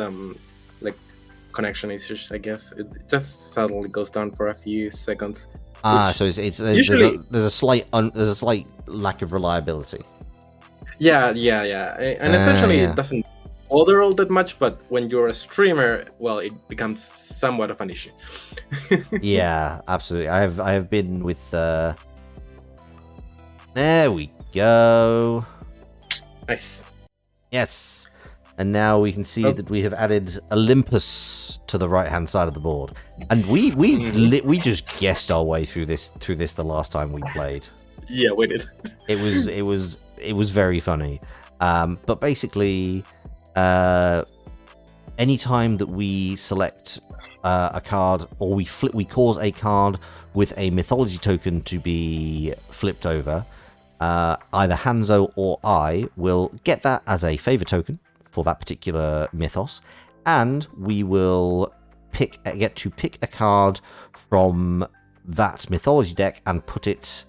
like connection issues. I guess it just suddenly goes down for a few seconds. So it's usually, there's a slight lack of reliability. Yeah, and essentially it doesn't bother all that much. But when you're a streamer, well, it becomes somewhat of an issue. Yeah, absolutely. I have been with. There we go. Nice. Yes, and now we can see that we have added Olympus to the right-hand side of the board, and we just guessed our way through this the last time we played. Yeah, we did. It was very funny, but basically, anytime that we select a card, or we cause a card with a mythology token to be flipped over, either Hanzo or I will get that as a favor token for that particular mythos, and we will get to pick a card from that mythology deck and put it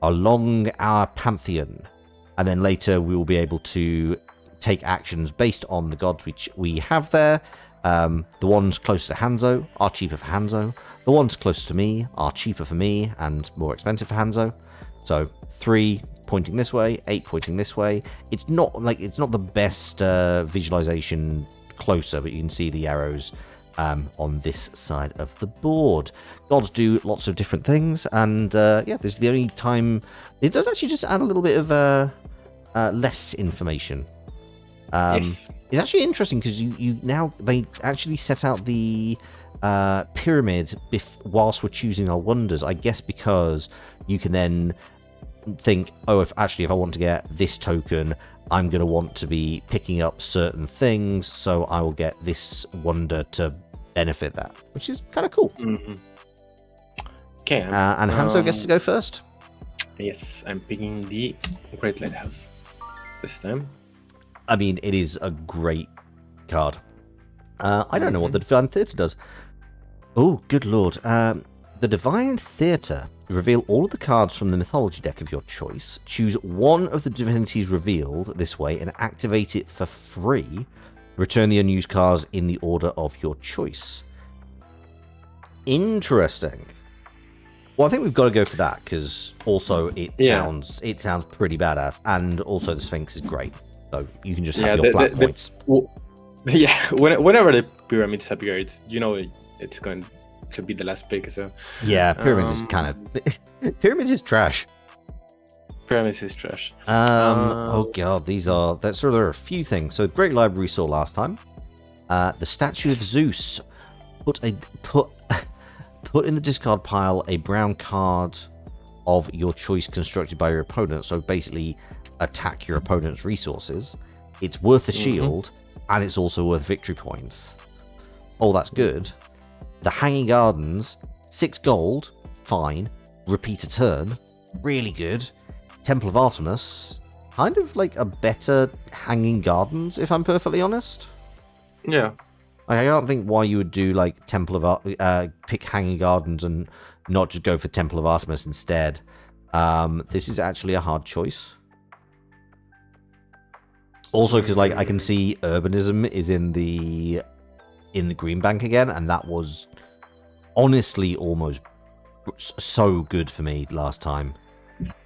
along our pantheon, and then later we will be able to take actions based on the gods which we have there. The ones closer to Hanzo are cheaper for Hanzo. The ones closer to me are cheaper for me and more expensive for Hanzo. So 3 pointing this way, 8 pointing this way. It's not the best visualization closer, but you can see the arrows on this side of the board. Gods do lots of different things, and this is the only time it does actually just add a little bit of less information. Yes. It's actually interesting because they actually set out the pyramid whilst we're choosing our wonders. I guess because you can then think, oh, if I want to get this token, I'm going to want to be picking up certain things, so I will get this wonder to benefit that, which is kind of cool. Mm-hmm. Okay. And Hanzo gets to go first. Yes, I'm picking the Great Lighthouse this time. I mean, it is a great card. I don't know what the Divine Theatre does. Oh, good lord. The Divine Theatre. Reveal all of the cards from the mythology deck of your choice. Choose one of the divinities revealed this way and activate it for free. Return the unused cards in the order of your choice. Interesting. Well, I think we've got to go for that because also it sounds pretty badass, and also the Sphinx is great. So you can just have your flat points. Whenever the pyramids appear, it's going to be the last pick. So yeah, pyramids is kind of pyramids is trash. Pyramids is trash. Oh god, there are a few things. So Great Library saw last time. The Statue of Zeus. Put in the discard pile a brown card of your choice constructed by your opponent. So basically, attack your opponent's resources. It's worth a shield, and it's also worth victory points. Oh, that's good. The Hanging Gardens, 6 gold, fine. Repeat a turn, really good. Temple of Artemis, kind of like a better Hanging Gardens, if I'm perfectly honest. Yeah. I don't think why you would do like pick Hanging Gardens and not just go for Temple of Artemis instead. This is actually a hard choice. Also, because like I can see Urbanism is in the green bank again, and that was honestly almost so good for me last time.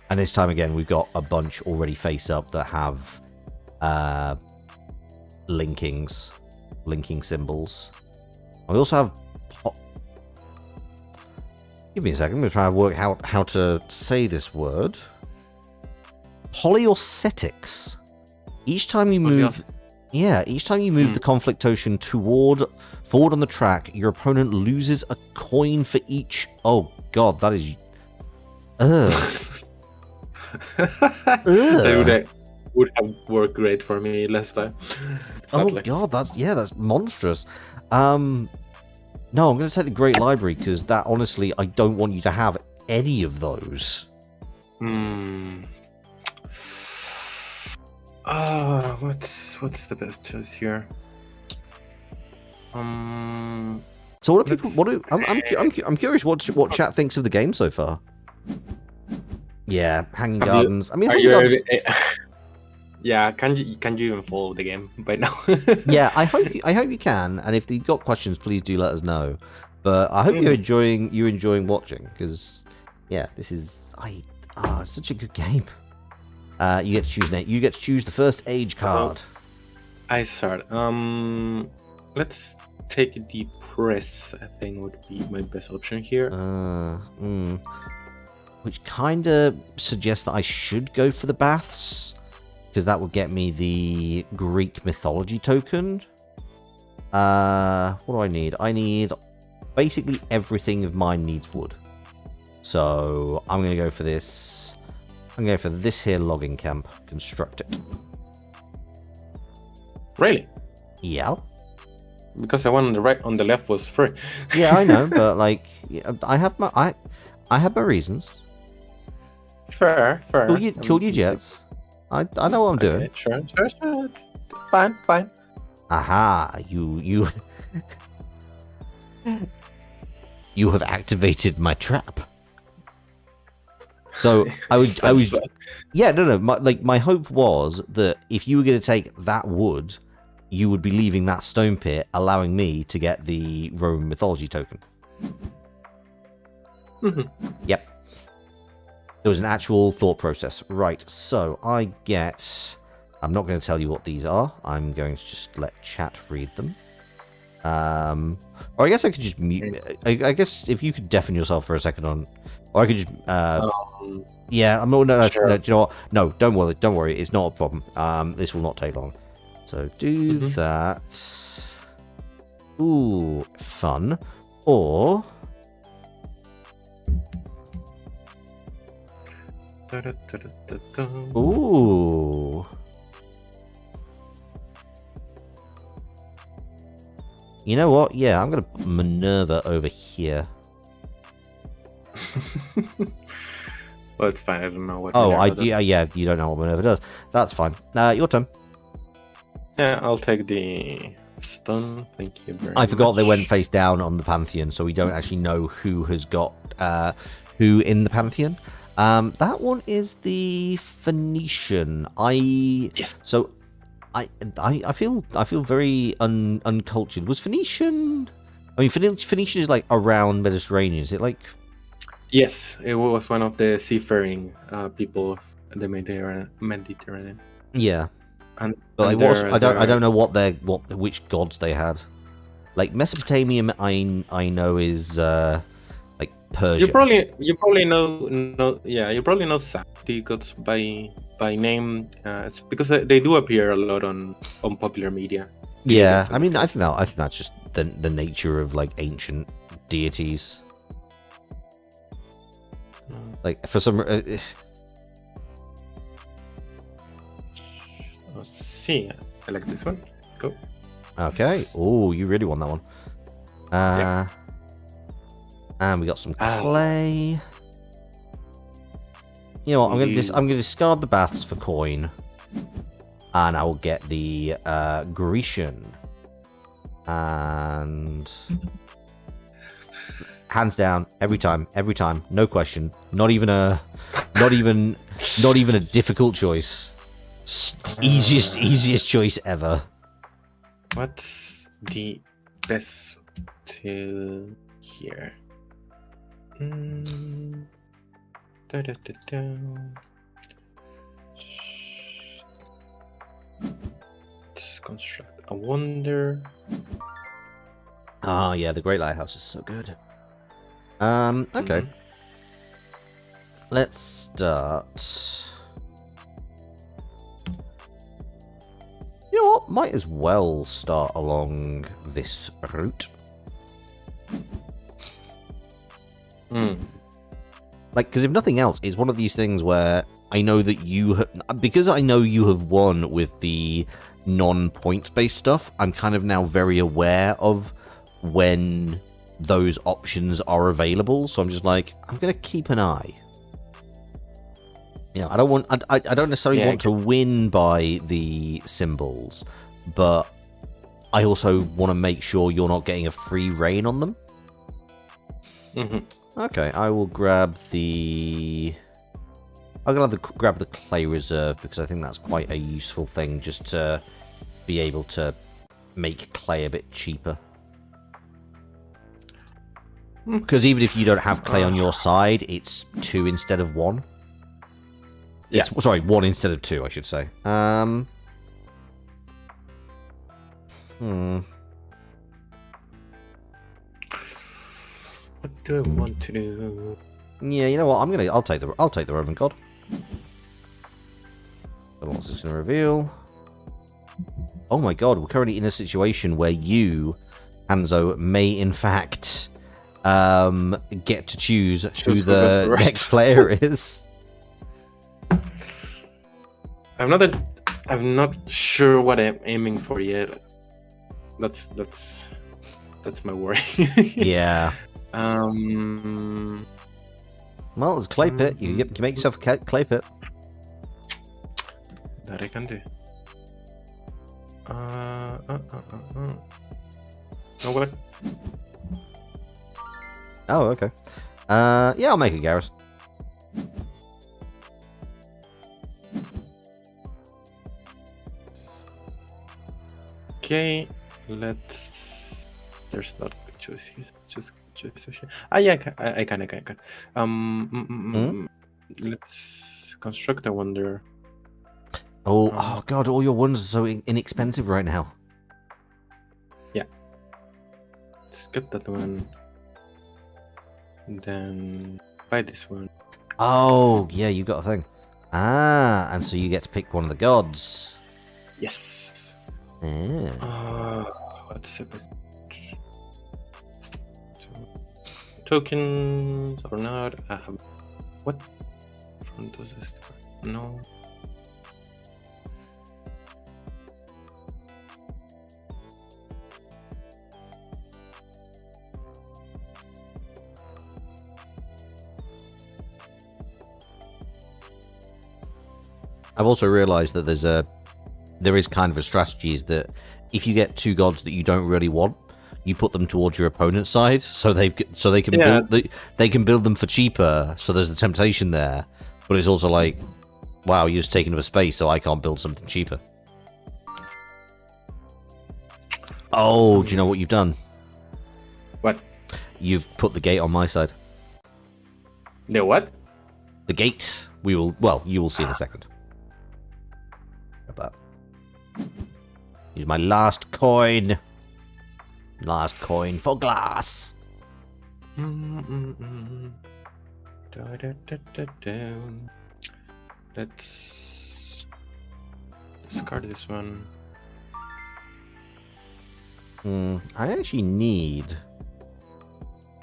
And this time again, we've got a bunch already face up that have linking symbols. And we also have. Give me a second. I'm going to try and work out how to say this word. Polyoscetics. Each time you move. Yeah, each time you move the conflict token forward on the track, your opponent loses a coin for each. Oh god, that is. That would have worked great for me last time. Sadly. Oh god, that's monstrous. No, I'm going to take the Great Library because that honestly, I don't want you to have any of those. What's the best choice here? So what do people? I'm curious what chat thinks of the game so far. Yeah, Hanging Gardens. Hanging Gardens. Yeah, can you even follow the game by now? Yeah, I hope you can. And if you've got questions, please do let us know. But I hope you're enjoying watching because yeah, this is it's such a good game. You get to choose Nate. You get to choose the first age card. I start. Let's take the press. I think would be my best option here. Which kind of suggests that I should go for the baths, because that would get me the Greek mythology token. What do I need? I need basically everything of mine needs wood. So I'm going to go for this. I'm going to go for this here logging camp. Construct it. Really? Yeah. Because the one on the right, on the left was free. Yeah, I know, but like, I have my reasons. Fair. Cool you jets. I know what I'm doing. Sure. It's fine. Aha! You have activated my trap. So I was yeah, no. My hope was that if you were going to take that wood, you would be leaving that stone pit, allowing me to get the Roman mythology token. Yep. There was an actual thought process. Right, so I'm not going to tell you what these are. I'm going to just let chat read them. Or I guess I could just mute. I guess if you could deafen yourself for a second on, or I could just. Yeah, I'm not. No, sure. no, do you know what? No, don't worry. It's not a problem. This will not take long. So do that. Ooh, fun. Or ooh. You know what? Yeah, I'm gonna put Minerva over here. Well, it's fine. I don't know what. Oh, Minerva does. yeah, you don't know what Minerva does. That's fine. Your turn. Yeah, I'll take the stun. Thank you very much. I forgot they went face down on the Pantheon, so we don't actually know who has got who in the Pantheon. That one is the Phoenician. Yes. So I feel very uncultured. Was Phoenician? I mean, Phoenician is like around Mediterranean. Is it like? Yes, it was one of the seafaring people of the Mediterranean. Yeah. And But like, I don't know which gods they had. Like Mesopotamia, I know is like Persia. You probably know you probably know the gods by name. It's because they do appear a lot on popular media. Yeah, I mean, I think that's just the nature of like ancient deities. Like for some. Let's see, I like this one. Go. Okay. Oh, you really want that one. Yeah. And we got some clay. You know what? I'm gonna discard the baths for coin, and I will get the Grecian. And hands down, every time, no question. Not even a difficult choice. Easiest choice ever. What's the best to here? Let's construct a wonder. Ah, yeah, the Great Lighthouse is so good. Okay. Let's start. You know what? Might as well start along this route. Like, because if nothing else, it's one of these things where I know that because I know you have won with the non-points-based stuff, I'm kind of now very aware of when those options are available. So I'm just like, I'm going to keep an eye. You know, I don't necessarily want to win by the symbols, but I also want to make sure you're not getting a free reign on them. Okay, I will grab the. I'm gonna grab the clay reserve because I think that's quite a useful thing, just to be able to make clay a bit cheaper. Because even if you don't have clay on your side, it's 2 instead of 1. Yeah. Sorry, 1 instead of 2, I should say. What do I want to do? Yeah, you know what? I'll take the Roman god. What's this gonna reveal? Oh my god, we're currently in a situation where you, Hanzo, may in fact get to choose who the next player is. I'm not sure what I'm aiming for yet. That's my worry. Yeah. Well, there's clay pit. You can make yourself a clay pit. That I can do. No, what? Oh, okay. Yeah, I'll make a garrison. Okay, let's. There's not a choice here. Just yeah, I can. Let's construct a wonder. Oh god, all your wonders are so inexpensive right now. Yeah. Let's get that one. And then buy this one. Oh, yeah, you got a thing. Ah, and so you get to pick one of the gods. Yes. What's the best? Tokens or not? I have what? From does this? No. I've also realised that there is kind of a strategy is that if you get two gods that you don't really want, you put them towards your opponent's side, so they can build them for cheaper. So there's the temptation there, but it's also like, wow, you're just taking up a space, so I can't build something cheaper. Oh, do you know what you've done? What? You've put the gate on my side. The what? The gate. You will see in a second. Have that. Use my last coin. Last coin for glass. Let's discard this one. I actually need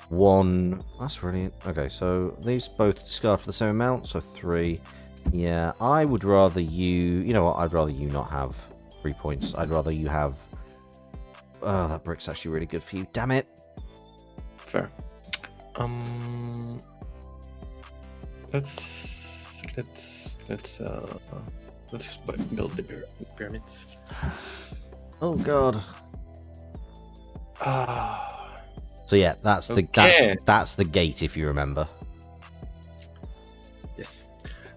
one. That's brilliant. Okay, so these both discard for the same amount, so 3. Yeah, I would rather you... You know what? I'd rather you not have 3 points. I'd rather you have... Oh, that brick's actually really good for you. Damn it. Fair. Let's build the pyramids. Oh god. Ah. So yeah, that's the gate, if you remember. Yes.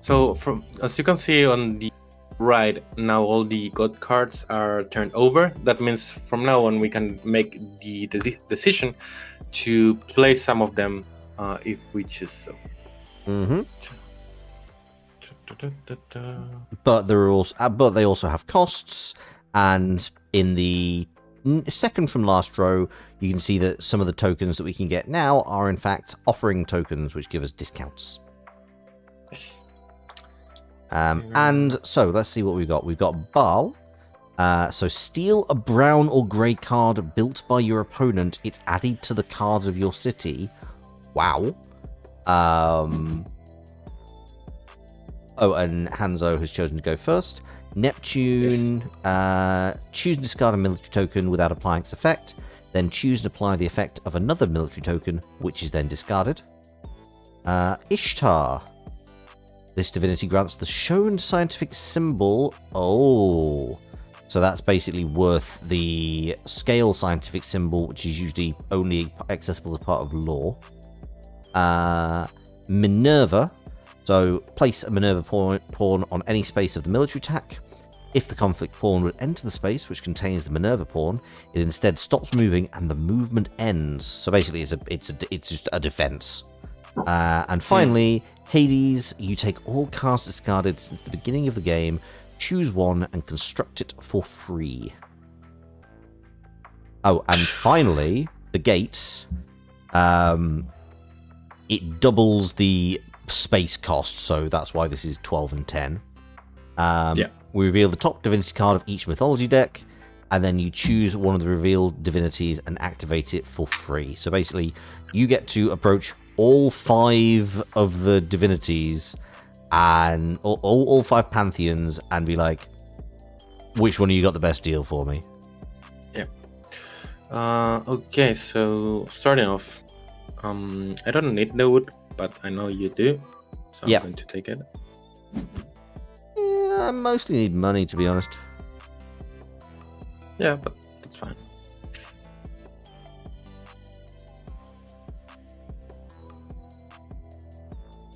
So from as you can see on the right now, all the god cards are turned over. That means from now on we can make the decision to play some of them if we choose so. Mm-hmm. But they also have costs, and in the second from last row, you can see that some of the tokens that we can get now are in fact offering tokens, which give us discounts. Yes. And so let's see what we've got. We've got Baal. So steal a brown or grey card built by your opponent. It's added to the cards of your city. Wow. Oh, and Hanzo has chosen to go first. Neptune, yes. Choose and discard a military token without applying its effect. Then choose and apply the effect of another military token, which is then discarded. Ishtar. This divinity grants the shown scientific symbol. Oh. So that's basically worth the scale scientific symbol, which is usually only accessible as part of lore. Minerva. So place a Minerva pawn on any space of the military attack. If the conflict pawn would enter the space which contains the Minerva pawn, it instead stops moving and the movement ends. So basically, it's just a defense. And finally, Hades. You take all cards discarded since the beginning of the game, choose one, and construct it for free. Oh, and finally, the gates. It doubles the space cost, so that's why this is 12 and 10. We reveal the top divinity card of each mythology deck, and then you choose one of the revealed divinities and activate it for free. So basically, you get to approach all 5 of the divinities and all 5 pantheons and be like, which one of you got the best deal for me? Yeah. Okay, so starting off, I don't need the wood, but I know you do, so I'm going to take it. Yeah, I mostly need money, to be honest. Yeah, but that's fine.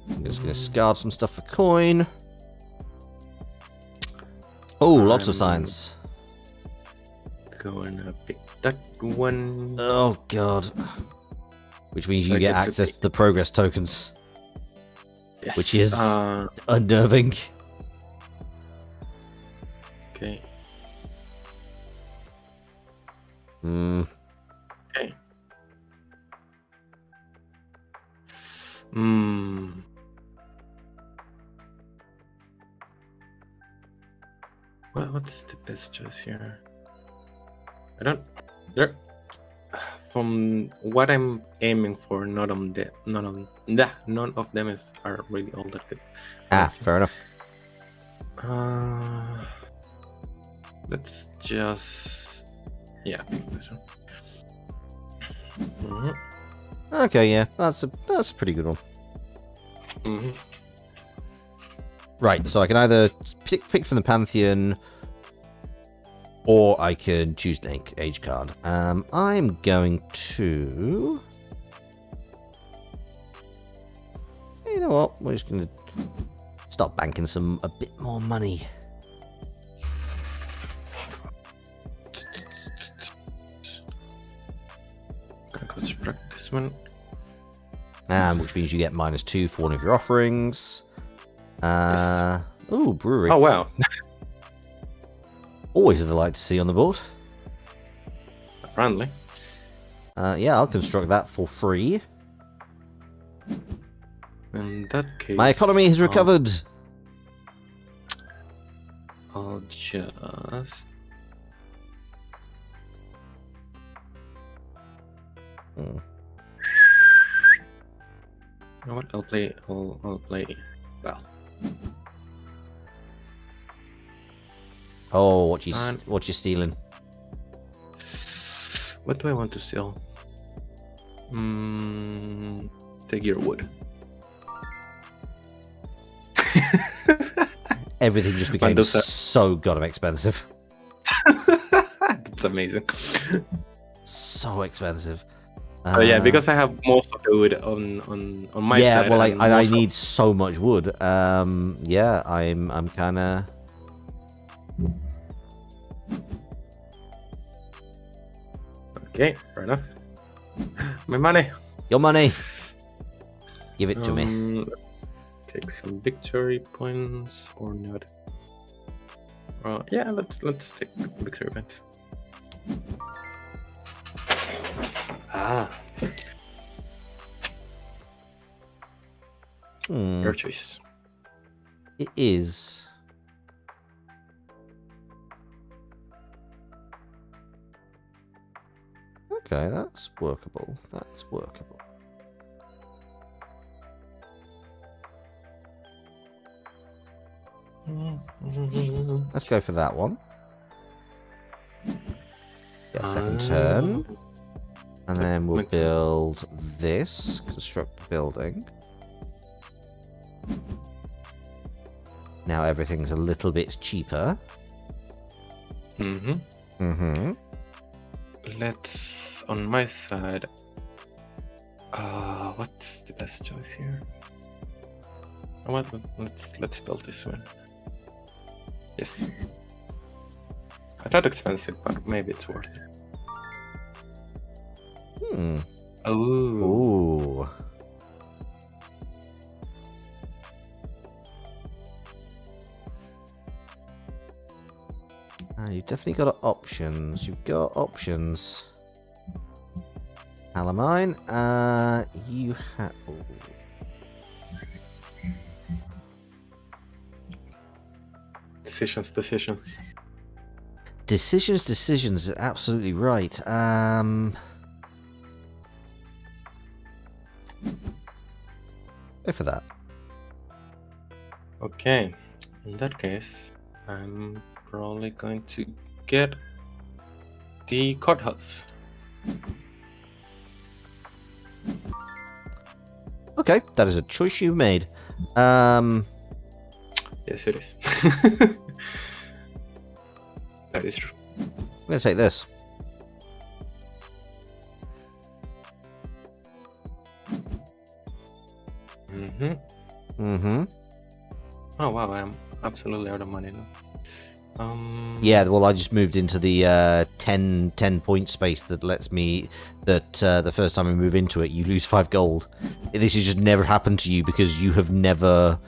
I'm just going to discard some stuff for coin. Oh, lots of science. Gonna pick that one. Oh, God. Which means you get access to the progress tokens. Yes. Which is unnerving. Okay. Okay. Well, what's the best choice here? I don't. There. From what I'm aiming for, none of them are really all that good. Fair enough. Let's just pick this one. Mm-hmm. Okay, yeah, that's a pretty good one. Mm-hmm. Right, so I can either pick from the Pantheon, or I can choose an age card. I'm going to... You know what? We're just going to start banking a bit more money. Gonna construct this one. Which means you get -2 for one of your offerings. Ooh, brewery. Oh, wow. Always a delight to see on the board. Apparently. Yeah, I'll construct that for free. In that case... My economy has recovered. I'll just... Hmm. You know what? I'll play well. Oh, what you stealing? What do I want to sell? Take your wood. Everything just became so goddamn expensive. That's amazing. So expensive. Yeah, because I have most of the wood on my side. Yeah, well, I need so much wood. Yeah, I'm kind of. Okay, fair enough. My money. Your money. Give it to me. Take some victory points or not. Yeah, let's take victory points. Your choice. It is. Okay, that's workable. That's workable. Let's go for that one. Get a second turn. And then we'll build this. Construct the building. Now everything's a little bit cheaper. Let's, on my side, what's the best choice here? Let's build this one. Yes. I thought expensive, but maybe it's worth it. Ooh. You've definitely got options. You've got options. Alamine, you have... Decisions, absolutely right. Go for that. Okay, in that case, I'm probably going to get the courthouse. Okay, that is a choice you've made. Yes, it is. That is true. I'm going to take this. Oh wow, I'm absolutely out of money now. Yeah, well, I just moved into the 10 point space that lets me the first time I move into it, you lose 5 gold. This has just never happened to you because you have never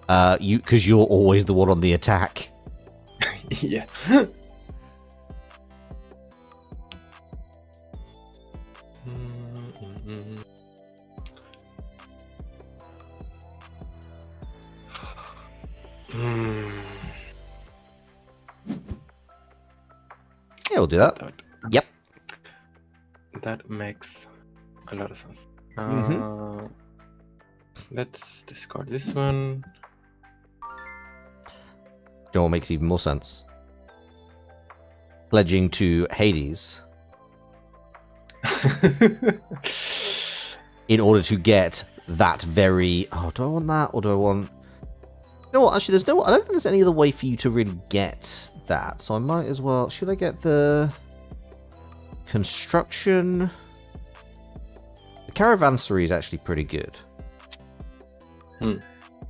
because you're always the one on the attack. Yeah. Yeah, we'll do that. Yep. that makes a lot of sense. Let's discard this one. You know what makes even more sense? Pledging to Hades in order to get that very... Oh, do I want that, or do I want... You know what, actually, there's no... I don't think there's any other way for you to really get that, so I might as well... Should I get the... Construction... The Caravansary is actually pretty good.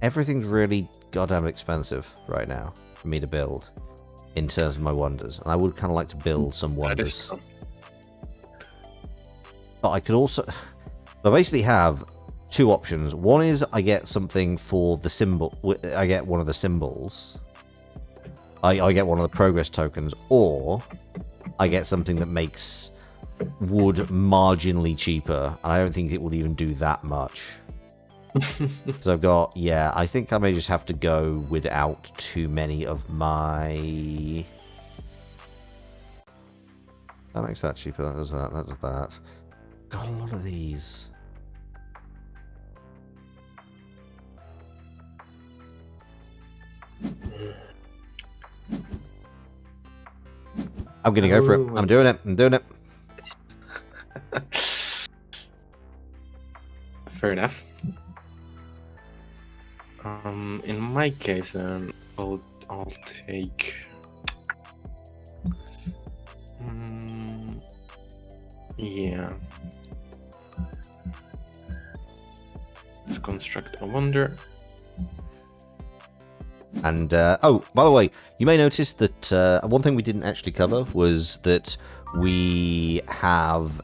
Everything's really goddamn expensive right now for me to build in terms of my wonders, and I would kind of like to build some wonders. But I could also... I basically have two options. One is I get something for the symbol. I get one of the symbols. I get one of the progress tokens, or I get something that makes wood marginally cheaper, and I don't think it would even do that much. So I've got, yeah, I think I may just have to go without too many of my... That makes that cheaper, that does that, that does that. Got a lot of these. I'm gonna go for it. I'm doing it. I'm doing it. Fair enough. In my case, then I'll take. Yeah. Let's construct a wonder. And, oh, by the way, you may notice that one thing we didn't actually cover was that we have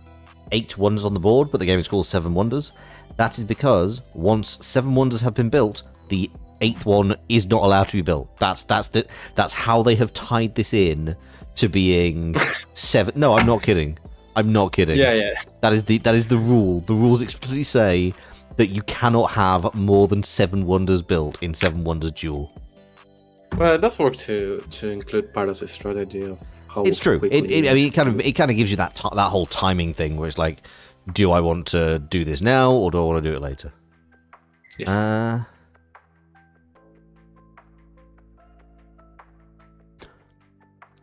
8 wonders on the board, but the game is called 7 Wonders. That is because once 7 wonders have been built, the 8th one is not allowed to be built. That's how they have tied this in to being 7. No, I'm not kidding. I'm not kidding. Yeah. That is the rule. The rules explicitly say that you cannot have more than 7 wonders built in 7 Wonders Duel. Well, it does work to include part of the strategy of how it's true. quickly... I mean, it kind of gives you that whole timing thing where it's like, do I want to do this now or do I want to do it later? Yes.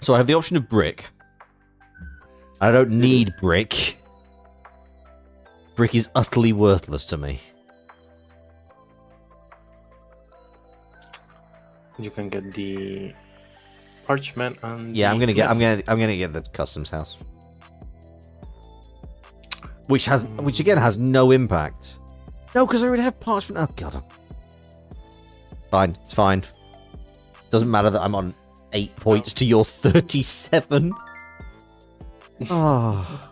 So I have the option of brick. I don't need brick. Brick is utterly worthless to me. You can get the parchment and yeah, I'm gonna get the customs house, which again has no impact. No, because I already have parchment. Oh god, fine, it's fine. Doesn't matter that I'm on 8 points to your 37. Oh.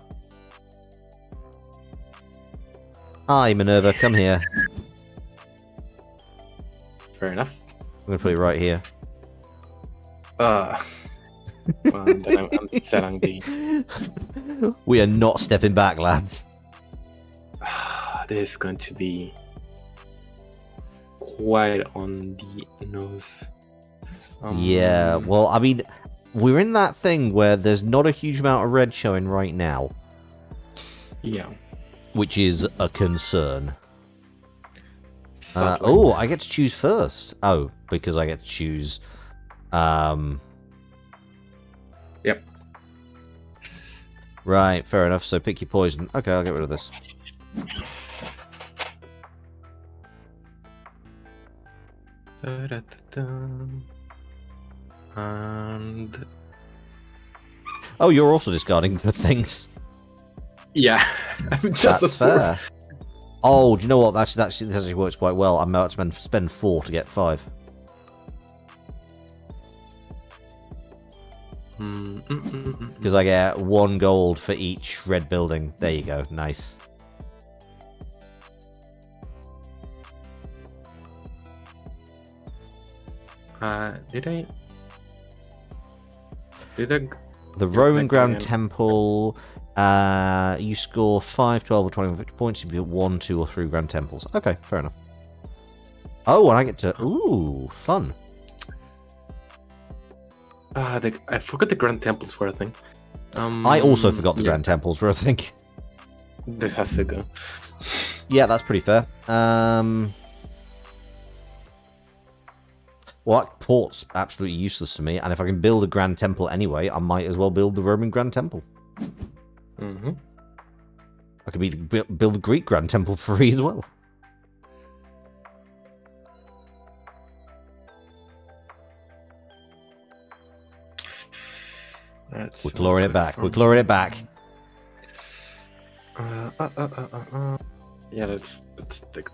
Hi, Minerva, come here. Fair enough. I'm gonna put it right here. Well, then I'm selling the... We are not stepping back, lads. This is going to be quite on the nose. Yeah, well, I mean, we're in that thing where there's not a huge amount of red showing right now. Yeah. Which is a concern. Oh, I get to choose first. Oh, because I get to choose... Yep. Right, fair enough. So pick your poison. Okay, I'll get rid of this. And... Oh, you're also discarding for things. Yeah. That's fair. Oh, do you know what? This actually works quite well. I'm about to spend 4 to get 5. Because I get 1 gold for each red building. There you go. Nice. Did the Roman Grand Temple, you score 5, 12, or 20, 50 points. You build 1, 2, or 3 Grand Temples. Okay, fair enough. Oh, and I get to... Ooh, fun. I forgot the Grand Temples were a thing. I also forgot the Grand Temples were a thing. This has to go. Yeah, that's pretty fair. Well, that port's absolutely useless to me, and if I can build a Grand Temple anyway, I might as well build the Roman Grand Temple. Mm-hmm. I could build the Greek Grand Temple free as well. We're clawing it back. We're clawing it back. Yeah, let's take.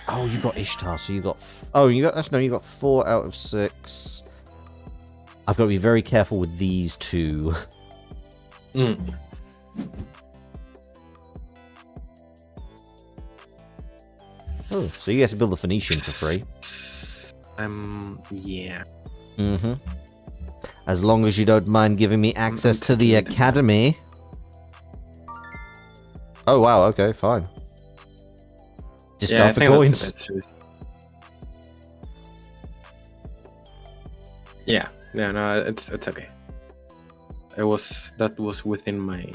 Oh, you got Ishtar, so you got. Oh, you got. No, you got 4 out of 6. I've got to be very careful with these two. Oh, so you get to build the Phoenician for free. Yeah. Mm-hmm. As long as you don't mind giving me access to the academy. Oh, wow, okay, fine. Discard for coins. Yeah, no, it's okay. That was within my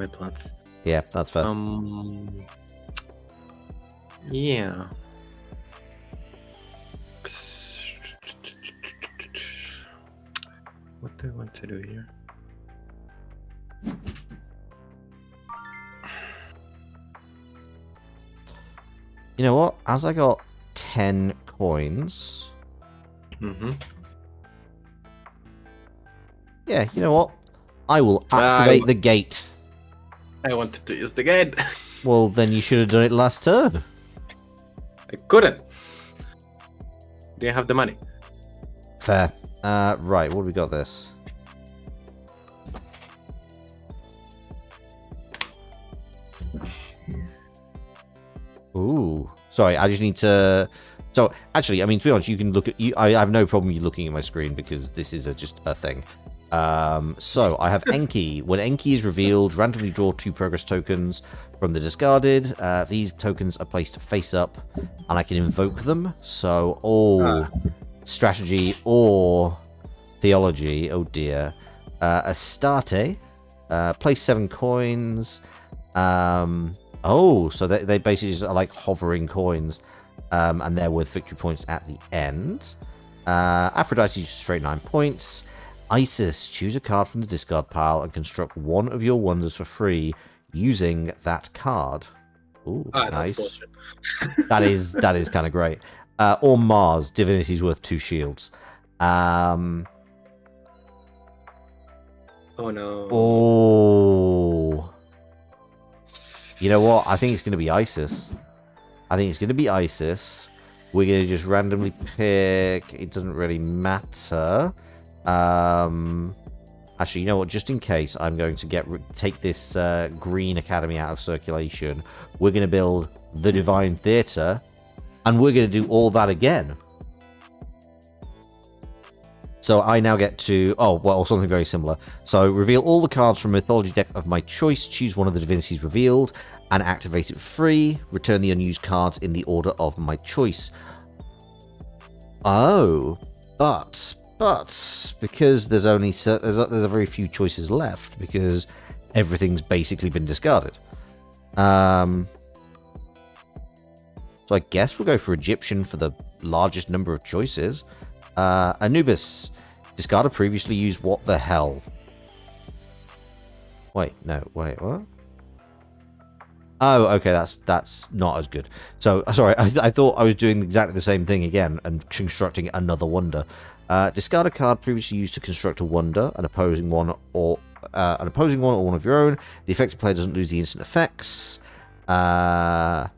plans. Yeah, that's fair. Yeah. What do I want to do here? You know what? As I got 10 coins. Mm-hmm. Yeah, you know what? I will activate the gate. I wanted to use the gate. Well, then you should have done it last turn. I couldn't. Didn't have the money. Fair. Right, what have we got this? Ooh. Sorry, I just need to... So, actually, I mean, to be honest, you can look at... I have no problem with you looking at my screen because this is just a thing. So, I have Enki. When Enki is revealed, randomly draw 2 progress tokens from the discarded. These tokens are placed face up, and I can invoke them. So, strategy or theology. Oh, dear. Astarte. Place 7 coins. Oh, so they basically just are like hovering coins, and they're worth victory points at the end. Aphrodite, just straight 9 points. Isis, choose a card from the discard pile and construct one of your wonders for free using that card. Ooh, nice. that is kind of great. Or Mars, divinity's worth 2 shields. Oh no. Oh. You know what? I think it's going to be Isis. We're going to just randomly pick... It doesn't really matter. Actually, you know what? Just in case, I'm going to take this green academy out of circulation. We're going to build the Divine Theatre. And we're going to do all that again. So I now get to... Oh, well, something very similar. So reveal all the cards from Mythology deck of my choice. Choose one of the divinities revealed and activate it free. Return the unused cards in the order of my choice. Oh, but because there's only there's a very few choices left because everything's basically been discarded. So I guess we'll go for Egyptian for the largest number of choices. Anubis. Discard a previously used what the hell? Wait, what? Oh, okay, that's not as good. So, sorry, I thought I was doing exactly the same thing again and constructing another wonder. Discard a card previously used to construct a wonder, an opposing one or one of your own. The affected player doesn't lose the instant effects. Oh.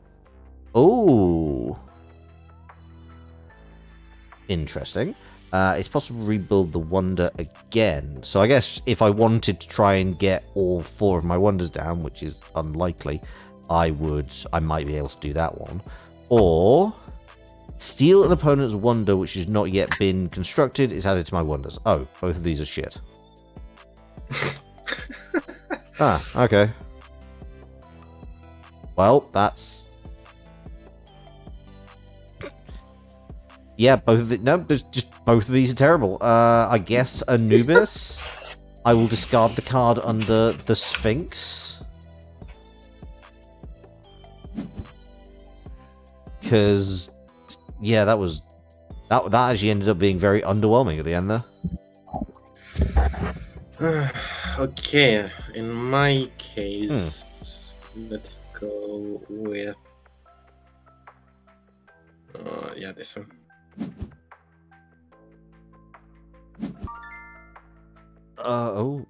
Interesting. It's possible to rebuild the wonder again. So I guess if I wanted to try and get all 4 of my wonders down, which is unlikely, I might be able to do that one. Or steal an opponent's wonder which has not yet been constructed is added to my wonders. Oh, both of these are shit. Okay. Well, that's... Yeah, both of these are terrible. I guess Anubis. I will discard the card under the Sphinx. because yeah, that actually ended up being very underwhelming at the end there. Okay, in my case, let's go with yeah, this one. Oh.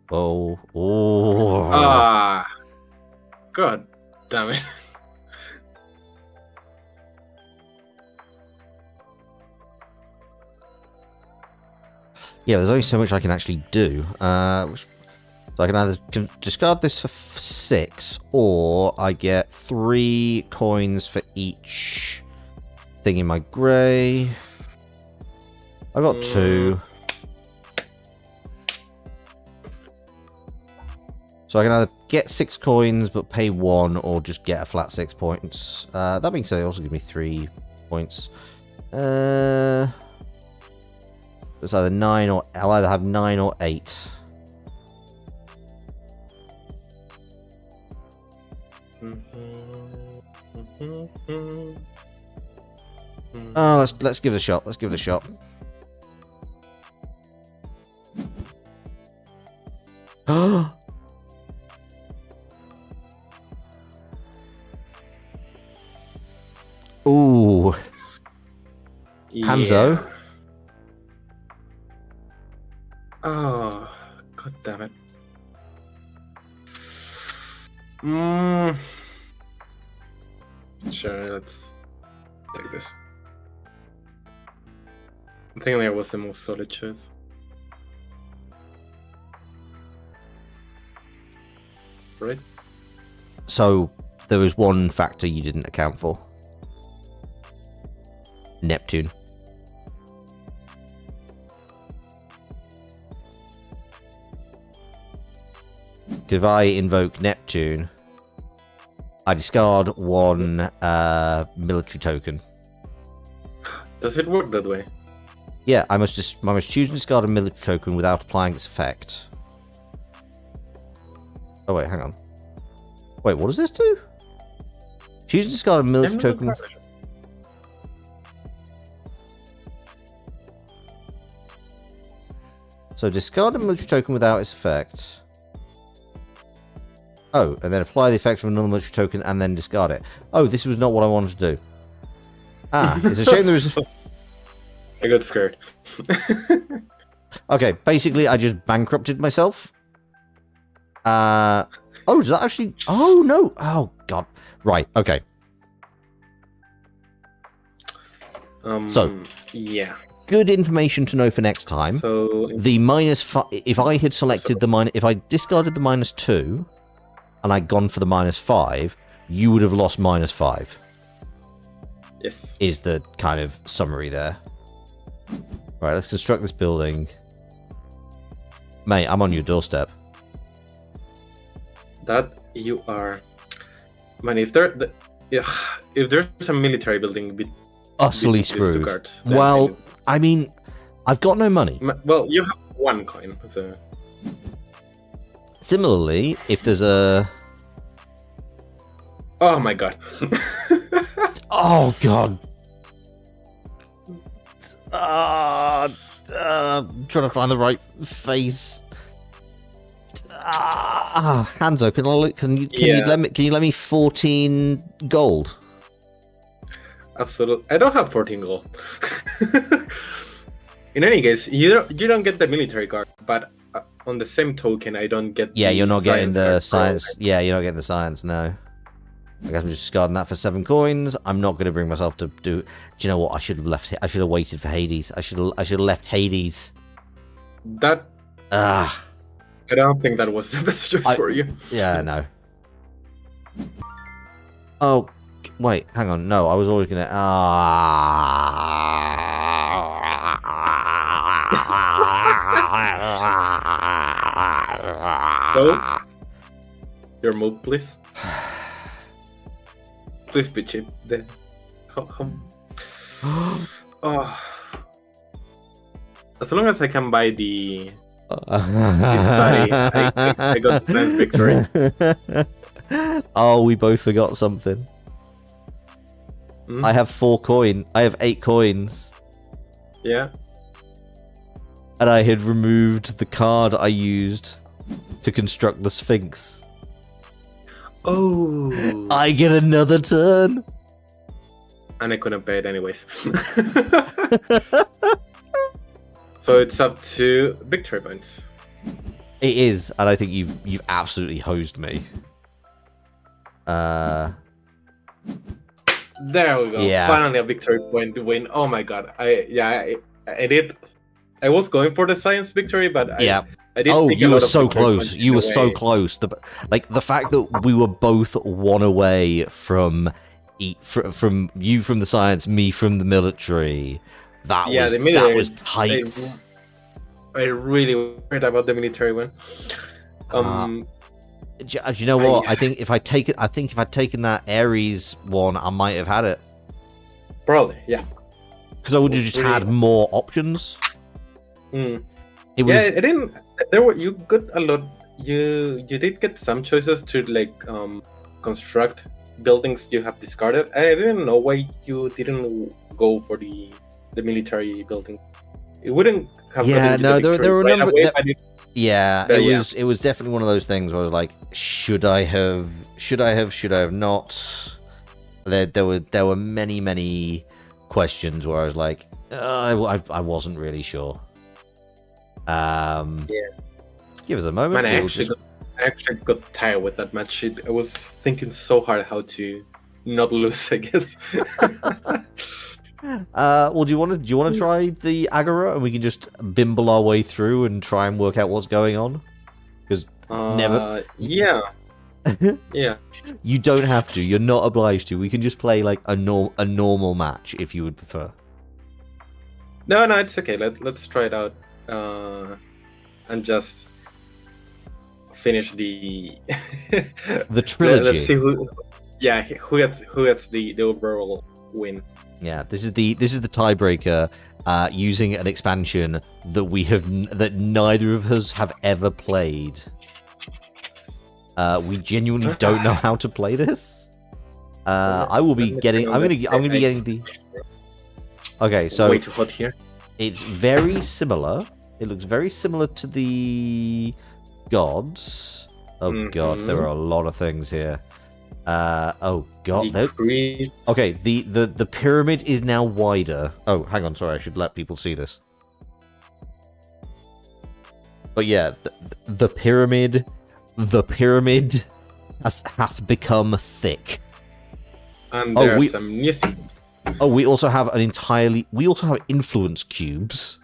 God damn it. Yeah, there's only so much I can actually do. So I can either discard this for 6, or I get 3 coins for each thing in my grey. I got 2. So I can either get 6 coins but pay 1, or just get a flat 6 points. That being said, it also gives me 3 points. It's either 9 or... I'll either have 9 or 8. Oh, let's give it a shot. Let's give it a shot. Ooh. Hanzo. Yeah. Oh, god damn it. Sure, let's take this. I think that was the most solid choice. Right? So, there was one factor you didn't account for. Neptune. If I invoke Neptune, I discard 1 military token. Does it work that way? Yeah, I must choose and discard a military token without applying its effect. Oh wait, hang on. Wait, what does this do? Choose and discard a military token. So discard a military token without its effect. Oh, and then apply the effect of another military token and then discard it. Oh, this was not what I wanted to do. Ah, it's a shame there is... I got scared. Okay, basically I just bankrupted myself. Oh, does that actually... Oh, no. Oh, God. Right, okay. So, yeah. Good information to know for next time. So the -5... If I had selected the if I discarded the -2... and I'd gone for the -5, you would have lost -5. Yes. Is the kind of summary there. Right, let's construct this building. Mate, I'm on your doorstep. That you are... Man, if there's a military building... Utterly screwed. Guards, well, I mean, I've got no money. Well, you have 1 coin, so... Similarly, if there's a... Oh my god. Oh god. I'm trying to find the right face. Hanzo, can you let me 14 gold? Absolutely. I don't have 14 gold. In any case, you don't get the military card, but on the same token, I don't get. Yeah, you're not getting the card. science. Yeah, you're not getting the science. No. I guess I'm just discarding that for 7 coins. I'm not going to bring myself to do. Do you know what? I should have left. I should have waited for Hades. I should have left Hades. That. I don't think that was the best choice for you. Yeah, no. Oh, wait, hang on. No, I was always gonna. So, your move, please. Please be cheap. Then. Oh. As long as I can buy the study, I got the nice victory. Oh, we both forgot something. I have 4 coin. I have 8 coins. Yeah. And I had removed the card I used to construct the Sphinx. Oh. I get another turn. And I couldn't pay it anyways. So it's up to victory points. It is, and I think you've absolutely hosed me. There we go. Yeah. Finally a victory point to win. Oh my god. I did. I was going for the science victory, but I did. Oh, take a you lot were of so victory close. points You in were a so way. close. The fact that we were both 1 away from from the science, me from the military. That was tight. I really worried about the military one. Do you know what? I think if I'd taken that Ares one, I might have had it. Probably, yeah. Because I would have just had more options. Mm. It was. Yeah, it didn't. You got a lot. You did get some choices to construct buildings you have discarded. I didn't know why you didn't go for the military building. It wouldn't have. Yeah, no, there were a number. Yeah, But it was definitely one of those things where I was like, should I have not? There were many questions where I was like, I wasn't really sure. Give us a moment. Man, I actually got tired with that match. I was thinking so hard how to not lose, I guess. Well, do you want to try the Agora, and we can just bimble our way through and try and work out what's going on? Because never. Yeah. Yeah. You don't have to. You're not obliged to. We can just play like a normal match if you would prefer. No, it's okay. Let's try it out, and just finish the the trilogy. Let's see who gets the overall win. Yeah, this is the tiebreaker, using an expansion that neither of us have ever played. We genuinely don't know how to play this. I will be getting. I'm gonna be getting the. Okay, so way too hot here. It's very similar. It looks very similar to the gods. Oh god, there are a lot of things here. Oh god. Okay, the pyramid is now wider. Oh, hang on, sorry, I should let people see this. But yeah, the pyramid hath become thick. And there are some new things. Oh, we also have influence cubes.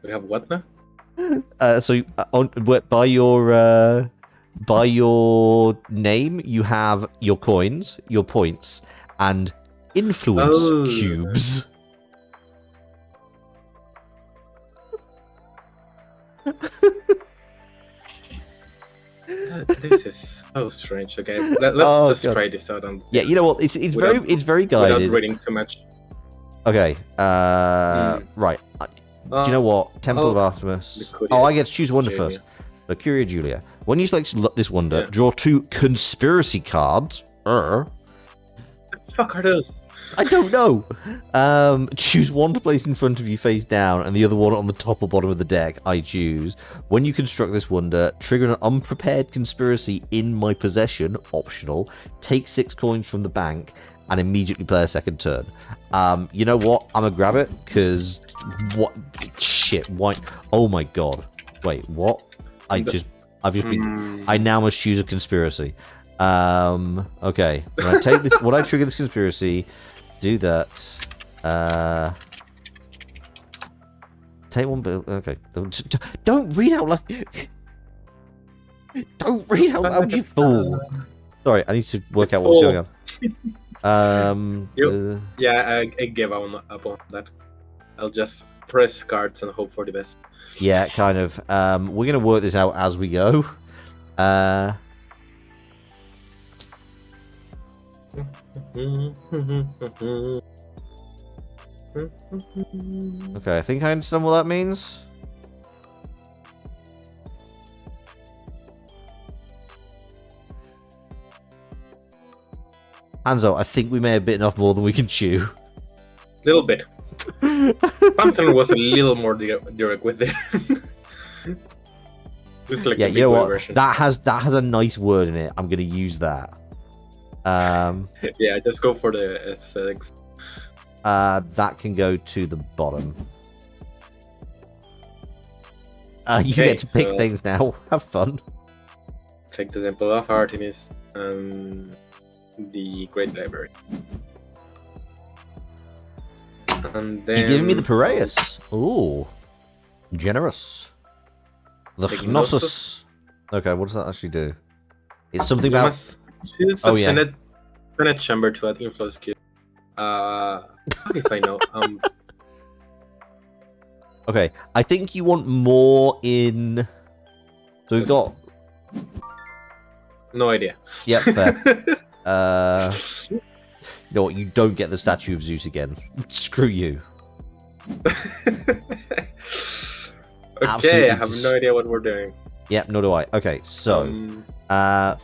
We have what now? By your name, you have your coins, your points, and influence cubes. This is so strange. Okay, let's just try this out. Yeah, you know what? It's very guided. Without reading too much. Okay. Right. Do you know what? Temple of Artemis. I get to choose wonder first. So, Curia Julia. When you select this wonder, draw 2 conspiracy cards. What the fuck are those? I don't know. Choose one to place in front of you face down, and the other one on the top or bottom of the deck. I choose. When you construct this wonder, trigger an unprepared conspiracy in my possession. Optional. Take 6 coins from the bank, and immediately play a second turn. You know what? I'm gonna grab it because what? Shit! Why? Oh my god! Wait, what? I now must choose a conspiracy. Okay. When I take this, when I trigger this conspiracy, do that. Take one bill. Okay. Don't read out like. Don't read out loud, you fool. Sorry, I need to work out what's going on. I gave up on that. I'll just press cards and hope for the best. Yeah, kind of. We're gonna work this out as we go. Okay, I think I understand what that means. Hanzo, I think we may have bitten off more than we can chew. Little bit. Panther was a little more direct with it. It's like Yeah, the you know big boy what? version. That has a nice word in it. I'm gonna use that. Yeah, just go for the aesthetics. That can go to the bottom. You Okay, get to pick so- things now. Have fun. Take the Temple of Artemis and the Great Library. And then You're giving me the Piraeus. Ooh, generous. The The Gnosis. Okay, what does that actually do? It's something you about. must choose the Oh, yeah. Senate chamber to add influence cube. If I know. Okay, I think you want more in. So we've got. No idea. Yep, fair. You know what? You don't get the statue of Zeus again. Screw you. Okay, I have no idea what we're doing. Yep, nor do I. Okay, so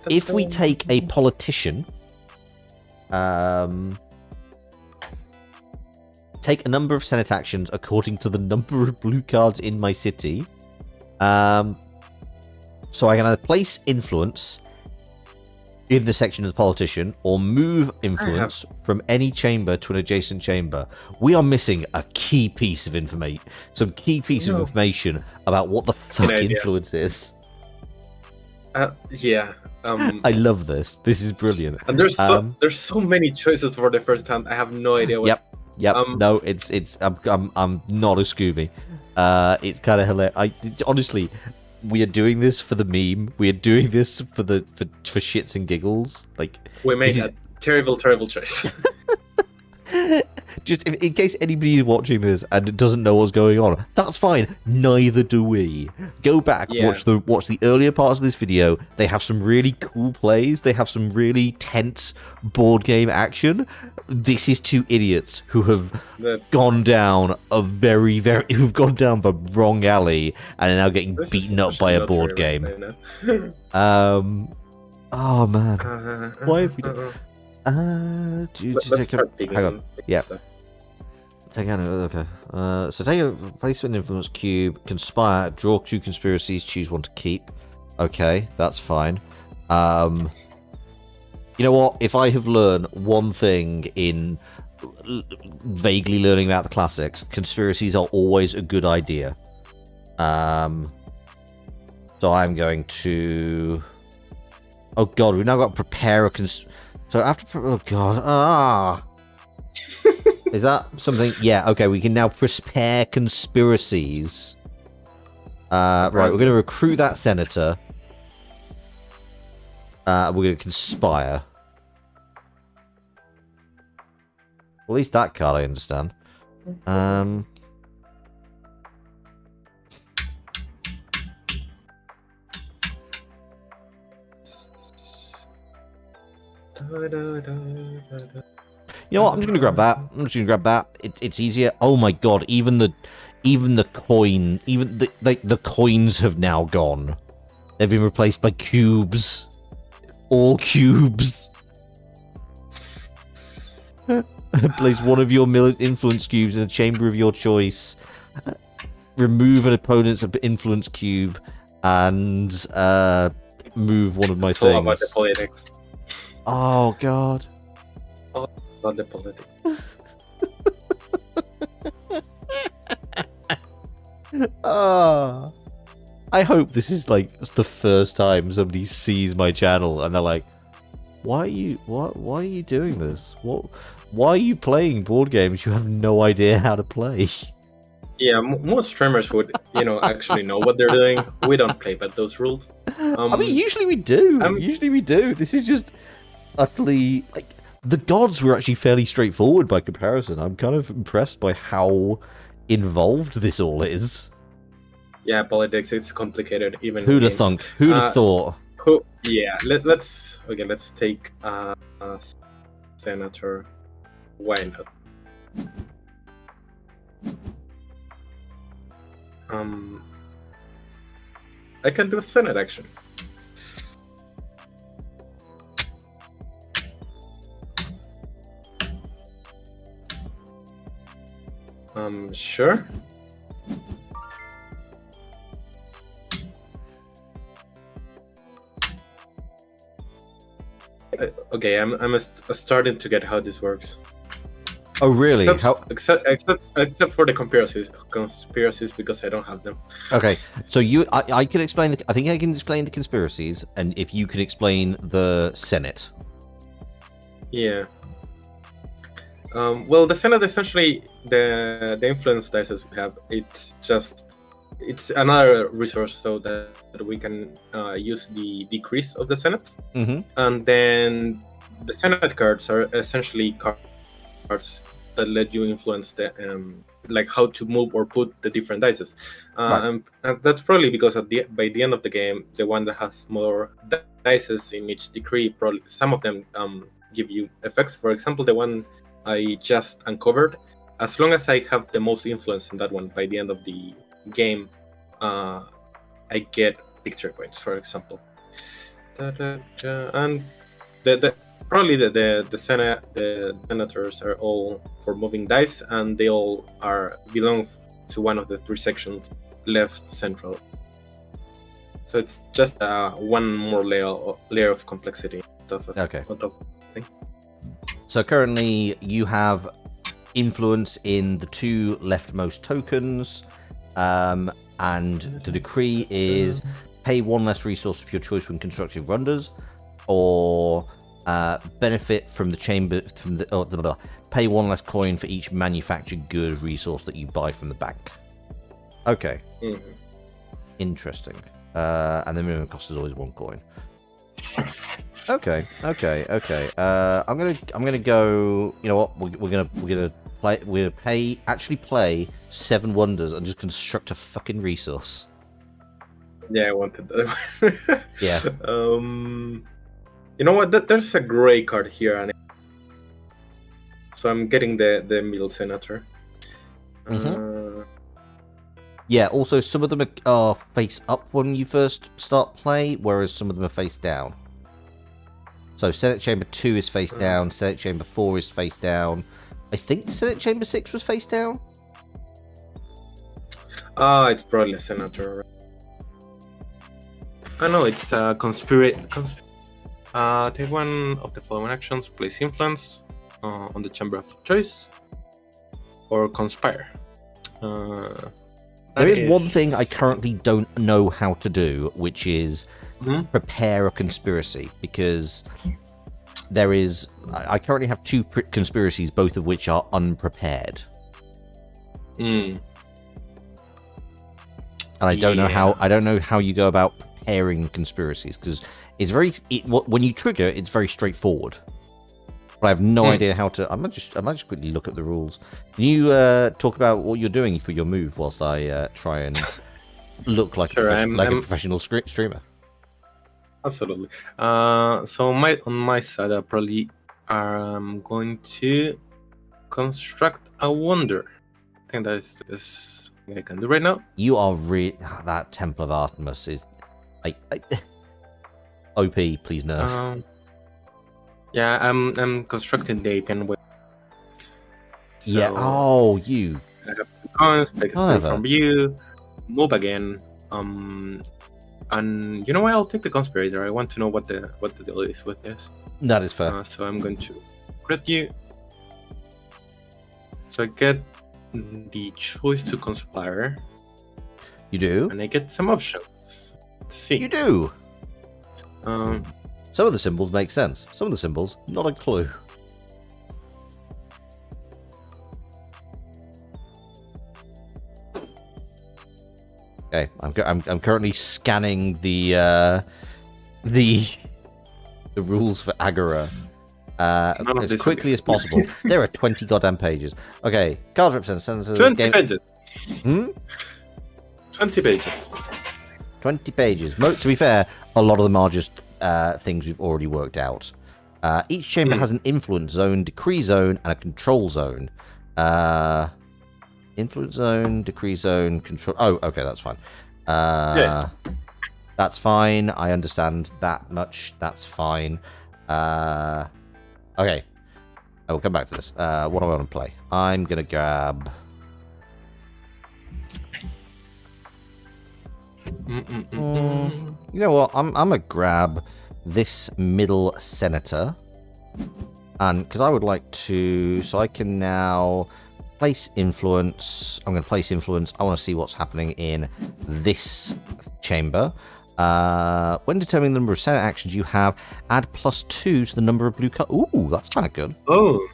if we take a politician, take a number of Senate actions according to the number of blue cards in my city. So I can either place influence in the section of the politician or move influence from any chamber to an adjacent chamber. We are missing a key piece of information. Some key piece of information about what the fuck influence is. Yeah. I love this. This is brilliant. And there's so many choices for the first time. I have no idea what. Yep. No, it's. I'm not a Scooby. It's kind of hilarious. Honestly, we are doing this for the meme. We are doing this for shits and giggles. Like we made a terrible choice. Just in case anybody is watching this and doesn't know what's going on, that's fine. Neither do we. Go back, watch the earlier parts of this video. They have some really cool plays. They have some really tense board game action. This is two idiots who have gone down who've gone down the wrong alley and are now getting beaten up by a board game. Oh man, why have we done? Hang on. Yeah. Take out. Okay. So take a placement influence cube, conspire, draw 2 conspiracies, choose one to keep. Okay, that's fine. You know what? If I have learned one thing in vaguely learning about the classics, conspiracies are always a good idea. So I'm going to. Oh god, we've now got to prepare a So after, oh god, is that something? Yeah, okay, we can now prepare conspiracies. Right, we're going to recruit that senator. We're going to conspire. Well, at least that card I understand. You know what? I'm just gonna grab that. It's easier. Oh my god! Even the coins have now gone. They've been replaced by cubes. All cubes. Place one of your influence cubes in a chamber of your choice. Remove an opponent's influence cube and move one of my things. About the politics. Oh god. About the politics. I hope this is like the first time somebody sees my channel and they're like, why are you doing this? Why are you playing board games you have no idea how to play? Yeah, most streamers would, actually know what they're doing. We don't play by those rules. I mean, usually we do. This is just utterly like the gods were actually fairly straightforward by comparison. I'm kind of impressed by how involved this all is. Yeah, politics, it's complicated. Even who'd have thunk? Who'd have thought? Yeah, let's take senator. Why not? I can do a senate action. Sure. Okay, I'm starting to get how this works. Oh, really? Except for the conspiracies because I don't have them. Okay, so I can explain. I think I can explain the conspiracies, and if you can explain the Senate. Yeah. Well, the Senate essentially the influence dices we have. It's another resource so that we can use the decrease of the Senate, and then the Senate cards are essentially cards that let you influence the like how to move or put the different dices. And that's probably because by the end of the game, the one that has more dices in each decree, probably some of them give you effects. For example, the one I just uncovered, as long as I have the most influence in that one by the end of the game, I get victory points, for example. And probably the senators are all for moving dice, and they all belong to one of the three sections left central. So it's just one more layer of complexity. Okay. On top thing. So currently you have influence in the two leftmost tokens, and the decree is pay one less resource of your choice when constructing wonders, or benefit from the chamber pay one less coin for each manufactured good resource that you buy from the bank. Okay. Interesting. And the minimum cost is always one coin. Okay. I'm gonna go. You know what? We're gonna play 7 wonders and just construct a fucking resource. Yeah, I wanted that. Yeah. You know what? There's a gray card here, and so I'm getting the middle senator. Yeah. Also, some of them are face up when you first start play, whereas some of them are face down. So Senate Chamber 2 is face down, Senate Chamber 4 is face down. I think Senate Chamber 6 was face down. It's probably a senator. I know it's a conspiracy. Take one of the following actions: place influence on the chamber of choice, or conspire. There is one thing I currently don't know how to do, which is prepare a conspiracy, because I currently have 2 conspiracies, both of which are unprepared. And I don't know how you go about preparing conspiracies, because it's when you trigger, it's very straightforward. But I have no idea how to. I might just quickly look at the rules. Can you talk about what you're doing for your move whilst I try and look like a professional streamer? Absolutely. So on my side, I probably am going to construct a wonder. I think that is this thing I can do right now. You are that Temple of Artemis is OP. Please nerf. Yeah, I'm constructing the Apian way. So yeah. Oh, you. I have to coins, take a spell from you, move again. And you know what? I'll take the conspirator. I want to know what the deal is with this. That is fair. So I'm going to crit you. So I get the choice to conspire. You do. And I get some options. Let's see. You do. Some of the symbols make sense. Some of the symbols, not a clue. Okay, I'm currently scanning the rules for Agora as quickly as possible. There are 20 goddamn pages. Okay, cards represent senators. 20 pages. 20 pages. 20 pages. To be fair, a lot of them are just things we've already worked out. Each chamber has an influence zone, decree zone, and a control zone. Influence zone, decree zone, control. Oh, okay, that's fine. Yeah. That's fine. I understand that much. That's fine. Okay. I will come back to this. What do I want to play? I'm going to grab You know what? I'm gonna grab this middle senator, and because I would like to, so I can now place influence. I'm going to place influence. I want to see what's happening in this chamber. When determining the number of Senate actions you have, add +2 to the number of blue cards. Ooh, that's kind of good. Oh.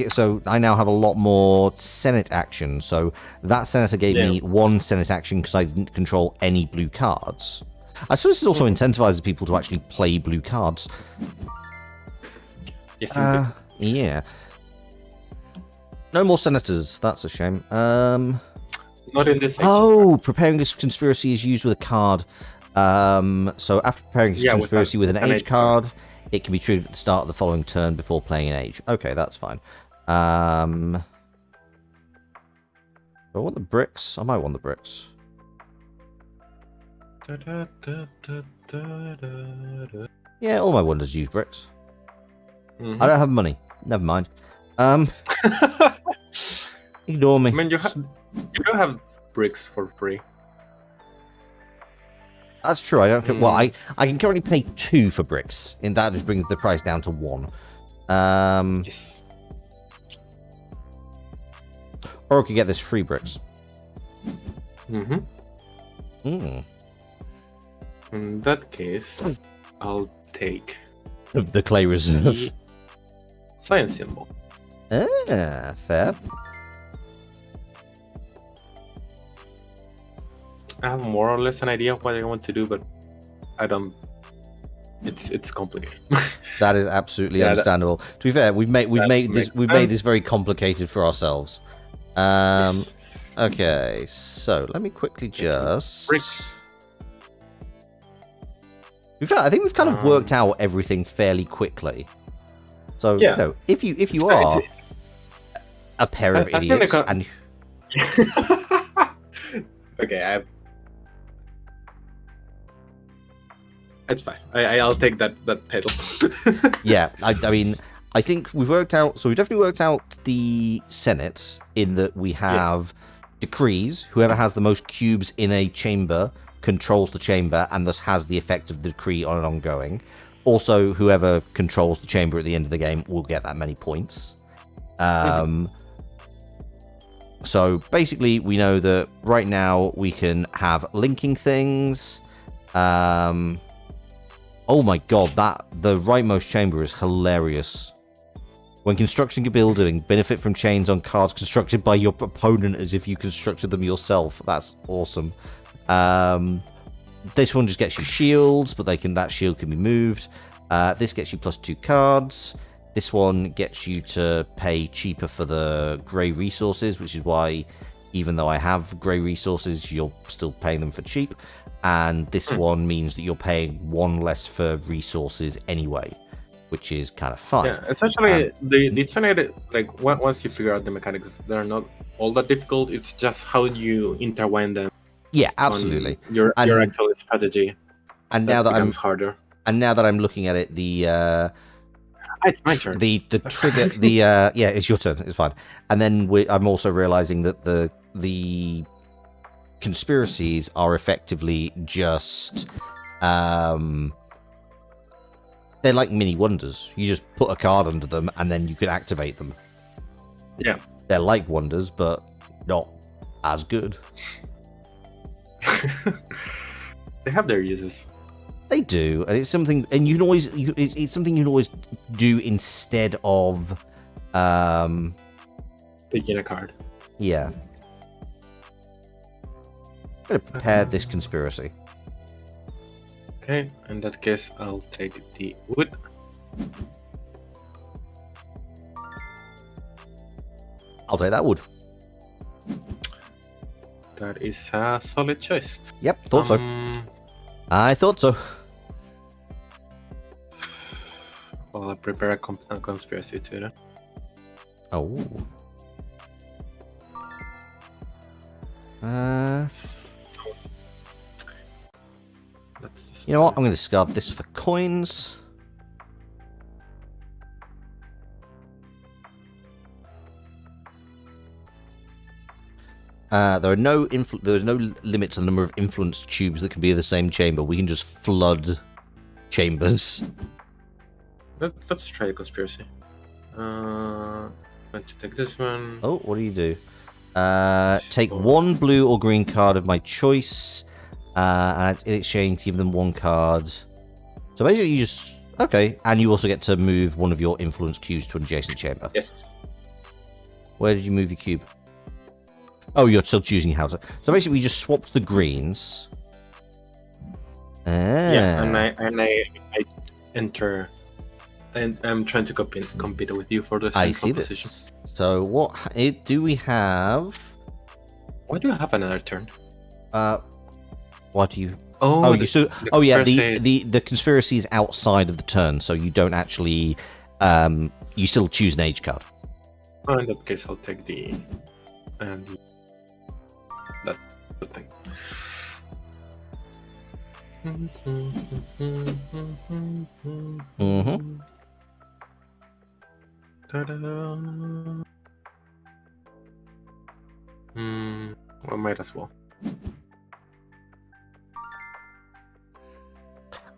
So I now have a lot more Senate action. So that senator gave me 1 Senate action because I didn't control any blue cards. I suppose this also incentivizes people to actually play blue cards. Yes, yeah. No more senators. That's a shame. Not in this section. Oh, preparing this conspiracy is used with a card. So after preparing this conspiracy with an age card, it can be triggered at the start of the following turn before playing an age. Okay, that's fine. Do I want the bricks? I might want the bricks. Yeah, all my wonders use bricks. I don't have money. Never mind. Ignore me. I mean, you don't have bricks for free. That's true. I don't. Well, I can currently pay 2 for bricks, and that just brings the price down to 1. Yes. Or I could get this free bricks. In that case, I'll take The clay reserve. Science symbol. Ah, fair. I have more or less an idea of what I want to do, but I don't. It's complicated. That is absolutely understandable. To be fair, we've made this very complicated for ourselves. Yes. Okay, so let me quickly just. Bricks. I think we've kind of worked out everything fairly quickly. So you know, if you are a pair of idiots and okay, it's fine. I'll take that pedal. yeah, I mean, I think we've worked out. So we've definitely worked out the Senate in that we have decrees. Whoever has the most cubes in a chamber controls the chamber and thus has the effect of the decree on an ongoing. Also, whoever controls the chamber at the end of the game will get that many points. So basically, we know that right now we can have linking things. Oh my god, the rightmost chamber is hilarious. When constructing a building, benefit from chains on cards constructed by your opponent as if you constructed them yourself. That's awesome. This one just gets you shields, but that shield can be moved. This gets you +2 cards. This one gets you to pay cheaper for the grey resources, which is why, even though I have grey resources, you're still paying them for cheap. And this one means that you're paying 1 less for resources anyway, which is kind of fun. Yeah, essentially, the Senate, like once you figure out the mechanics, they're not all that difficult. It's just how you intertwine them. Yeah, absolutely. Your actual strategy. And now that becomes harder. And now that I'm looking at it, it's my turn. The trigger, yeah, it's your turn. It's fine. And then I'm also realizing that the conspiracies are effectively just they're like mini wonders. You just put a card under them and then you can activate them. Yeah, they're like wonders, but not as good. They have their uses. They do, and it's something, and you can always it's something you can always do instead of picking a card. Yeah. I'm gonna prepare this conspiracy. Okay, in that case, I'll take the wood. I'll take that wood. That is a solid choice. Yep, thought so. I thought so. Well, I'll prepare a conspiracy too. Then. Oh. You know what? I'm going to discard this for coins. There are there's no limit to the number of influence tubes that can be in the same chamber. We can just flood chambers. Let's try a conspiracy. Going to take this one. Oh, what do you do? Take one blue or green card of my choice, and in exchange, give them one card. So basically, you just okay, and you also get to move one of your influence cubes to an adjacent chamber. Yes. Where did you move your cube? Oh, you're still choosing Hanzo. So basically, we just swapped the greens. Yeah, and I enter, and I'm trying to compete with you for the central I see position. this. So what do we have? Why do I have another turn? What do you? Oh, yeah. The conspiracy is outside of the turn, so you don't actually. You still choose an age card. Oh, in that case, I'll take the thing. Mm-hmm. Ta-da. I might as well.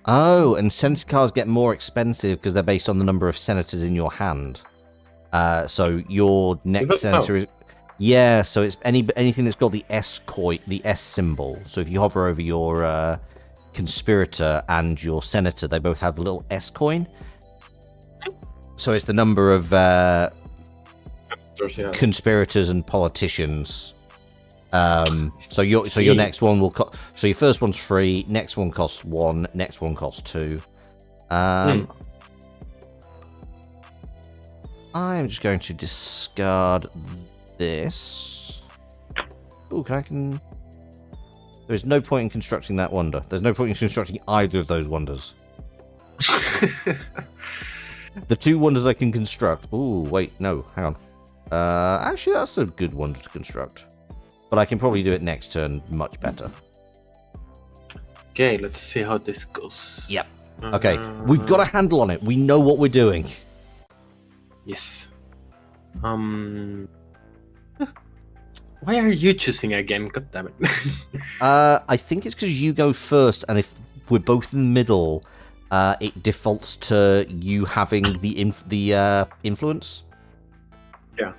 Oh, and senator cards get more expensive because they're based on the number of senators in your hand. So your next senator is. Yeah, so it's anything that's got the the S symbol. So if you hover over your conspirator and your senator, they both have the little S coin. So it's the number of conspirators and politicians. So your next one will so your first one's free. Next one costs 1. Next one costs 2. I'm just going to discard this. Oh, there's no point in constructing that wonder. There's no point in constructing either of those wonders. The 2 wonders I can construct. Oh, wait, no, hang on. Actually, that's a good wonder to construct. But I can probably do it next turn much better. Okay, let's see how this goes. Yep. Okay, we've got a handle on it. We know what we're doing. Yes. Why are you choosing again? God damn it. I think it's because you go first, and if we're both in the middle, it defaults to you having the influence. Yeah.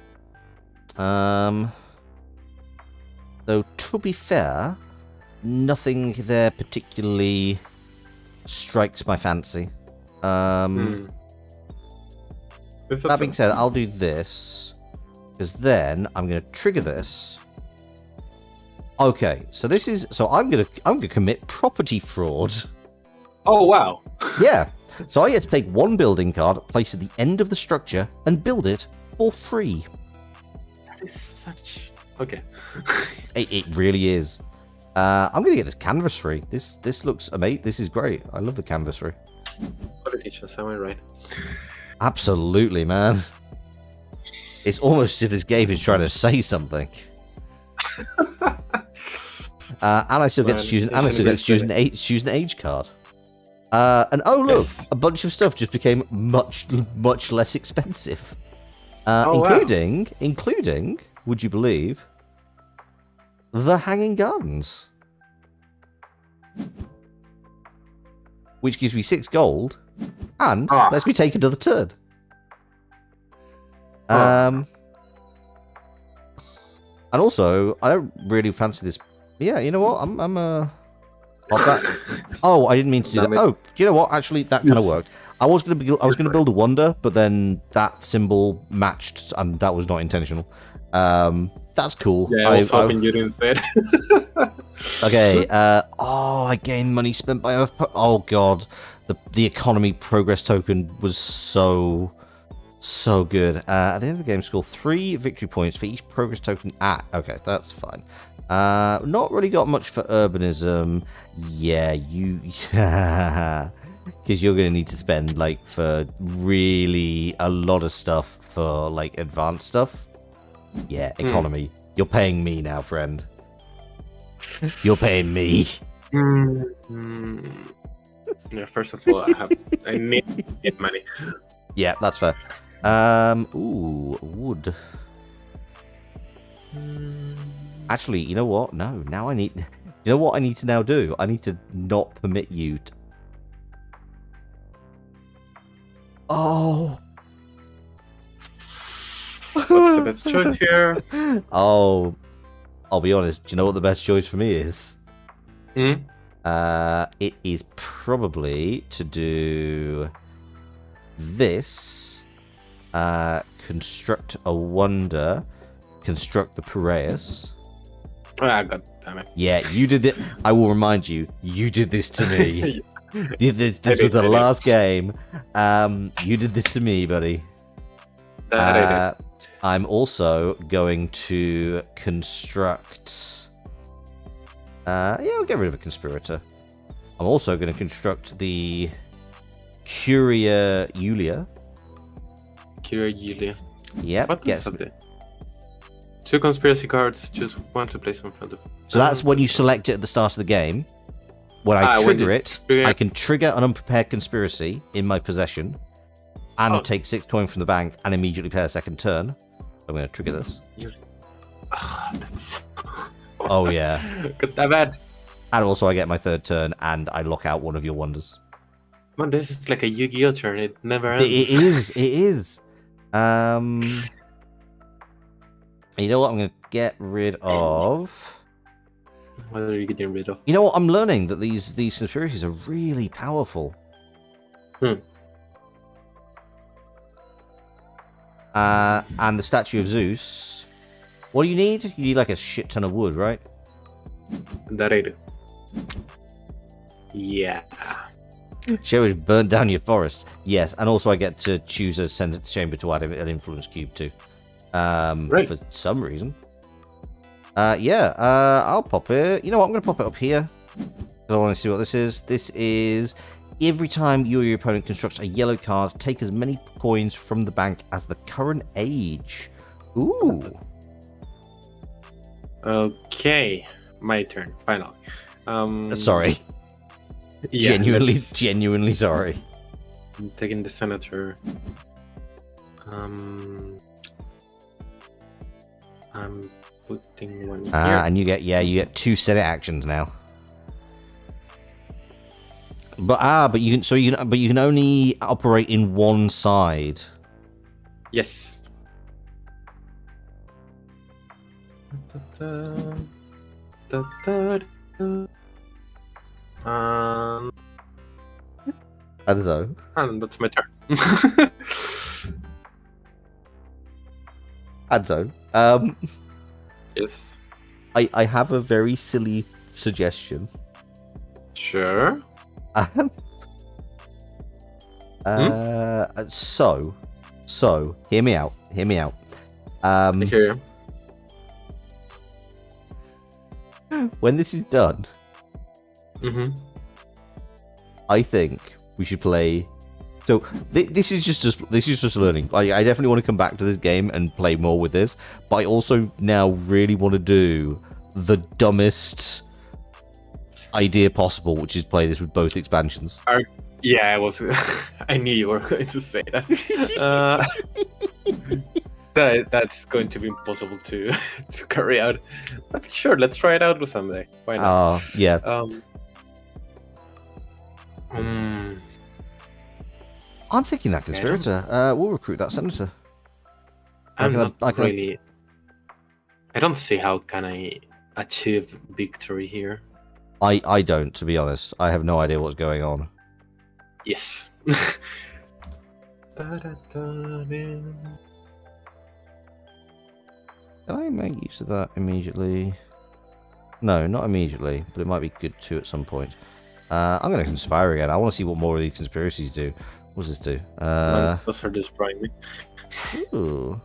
Though to be fair, nothing there particularly strikes my fancy. That being said, I'll do this, because then I'm going to trigger this. Okay, so this is I'm gonna commit property fraud. Oh wow! Yeah, so I get to take 1 building card, place at the end of the structure, and build it for free. That is such okay. It really is. I'm gonna get this canvas free. This looks amazing. This is great. I love the canvas free. Politicians, am I right? Absolutely, man. It's almost as if this game is trying to say something. And I still get to choose an age card. And oh look, yes. A bunch of stuff just became much less expensive. Including, would you believe, the Hanging Gardens, which gives me 6 gold and lets me take another turn. And also, I don't really fancy this. Yeah, you know what? I'm that. Oh, I didn't mean to do that. Oh, do you know what? Actually, that kind of worked. I was gonna build a wonder, but then that symbol matched, and that was not intentional. That's cool. Yeah, I was hoping you didn't say it. Okay. I gained money spent by. Oh god, the economy progress token was so good. At the end of the game, score 3 victory points for each progress token. Okay, that's fine. Not really got much for urbanism. Yeah, because you're going to need to spend for really a lot of stuff for advanced stuff. Yeah, economy. You're paying me now, friend. You're paying me. Yeah, first of all, I need money. Yeah, that's fair. Wood. Actually, you know what? No, now I need... You know what I need to now do? I need to not permit you to... Oh! What's the best choice here? Oh, I'll be honest. Do you know what the best choice for me is? Hmm? It is probably to do this. Construct a wonder. Construct the Piraeus. Ah, god damn it. Yeah, you did it. I will remind you. You did this to me. This was the last game. You did this to me, buddy. That I did. I'm also going to construct... yeah, I'll get rid of a conspirator. I'm also going to construct the Curia Julia. Curia Julia. Yep. What is something? 2 conspiracy cards, choose one to place in front of... So that's when you select it at the start of the game. When I trigger it, I can trigger an unprepared conspiracy in my possession and take 6 coin from the bank and immediately pay a second turn. I'm going to trigger this. Oh, yeah. Got that bad. And also I get my 3rd turn and I lock out one of your wonders. Man, this is like a Yu-Gi-Oh turn. It never ends. It is. It is. You know what I'm going to get rid of? What are you getting rid of? You know what? I'm learning that these conspiracies are really powerful. And the statue of Zeus. What do you need? You need like a shit ton of wood, right? That I do. Yeah. Show it burn down your forest. Yes, and also I get to choose a Senate chamber to add an influence cube to. Right. For some reason. Yeah, I'll pop it. You know what? I'm going to pop it up here. I want to see what this is. This is every time you or your opponent constructs a yellow card, take as many coins from the bank as the current age. Ooh. Okay, my turn. Finally. Sorry. Yeah, genuinely sorry. I'm taking the senator. I'm putting one here. And you get 2 Senate actions now. But you can only operate in one side. Yes. Hanzo. And that's my turn. Hanzo. Yes. I have a very silly suggestion. Sure. So, hear me out. I hear you. When this is done, I think we should play. So this is just learning. I definitely want to come back to this game and play more with this, but I also now really want to do the dumbest idea possible, which is play this with both expansions. Yeah, I knew you were going to say that. That's going to be impossible to carry out. But sure, let's try it out with someday. Why not? Yeah. I'm thinking that conspirator. We'll recruit that senator. I don't see how can I achieve victory here. I don't, to be honest. I have no idea what's going on. Yes. Can I make use of that immediately? No, not immediately, but it might be good to at some point. I'm going to conspire again. I want to see what more of these conspiracies do. What does this do? Those are destroying me. Ooh.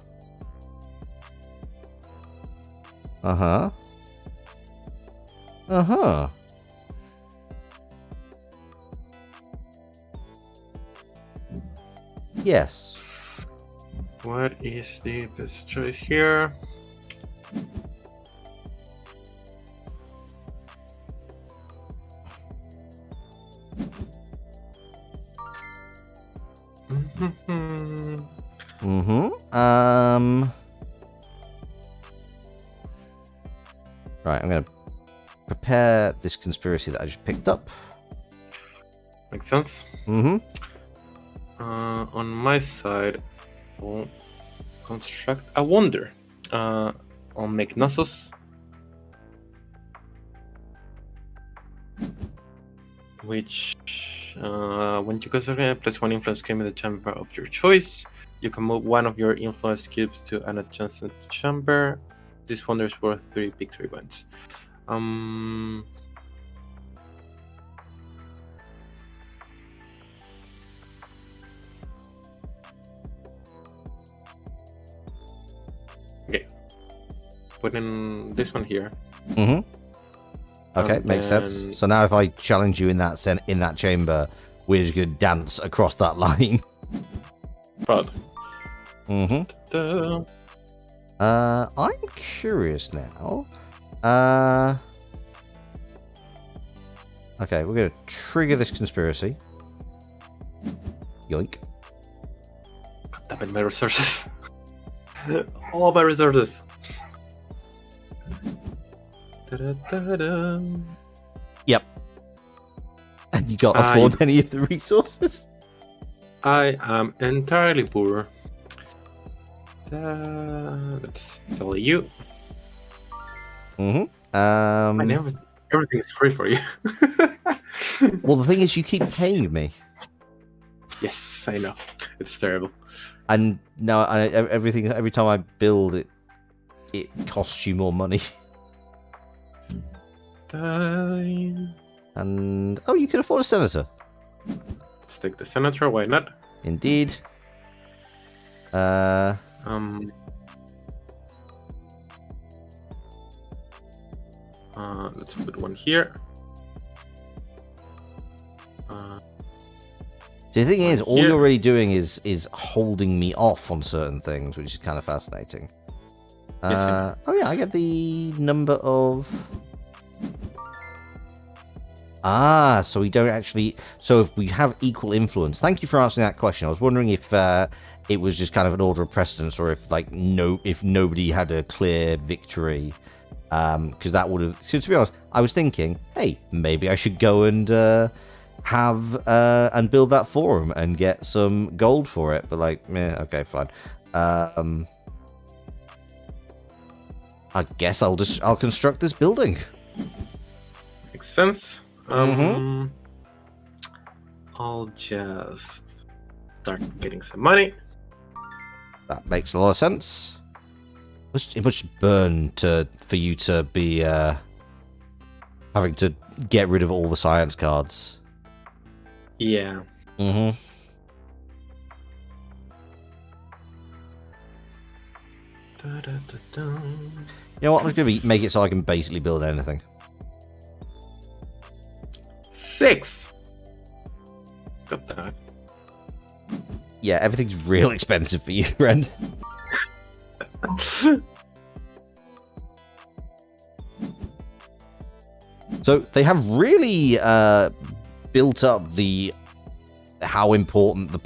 Uh-huh. Uh-huh. Yes. What is the best choice here? Right, I'm going to prepare this conspiracy that I just picked up. Makes sense. Mm-hmm. On my side, I'll construct a wonder. I'll make Knossos, which when you construct it, place one influence cube in the chamber of your choice. You can move one of your influence cubes to an adjacent chamber. This wonder is worth 3 victory points. Okay. Put in this one here. Mm-hmm. Okay, makes sense. So now if I challenge you in that chamber, we're just going to dance across that line. Proud. Mm-hmm. I'm curious now. Okay, we're going to trigger this conspiracy. Yoink. God damn it, my resources. All my resources. Da-da-da-da. Yep. And you can't afford any of the resources? I am entirely poor. Let's tell you. Mm-hmm. Everything's free for you. Well, the thing is, you keep paying me. Yes, I know. It's terrible. And now every time I build it, it costs you more money. And oh, you can afford a senator. Let's take the senator. Why not? Indeed. Let's put one here. The thing is, all you're really doing is holding me off on certain things, which is kind of fascinating. Oh yeah, I get the number of. So we don't actually. So if we have equal influence, thank you for answering that question. I was wondering if it was just kind of an order of precedence, or if if nobody had a clear victory, because that would have. So to be honest, I was thinking, hey, maybe I should go and have and build that forum and get some gold for it. But okay, fine. I guess I'll construct this building. Makes sense. I'll just start getting some money. That makes a lot of sense. It must burn for you to be having to get rid of all the science cards. Yeah. You know what? I'm just going to make it so I can basically build anything. 6. Got that. Yeah, everything's real expensive for you, friend. So they have really built up how important the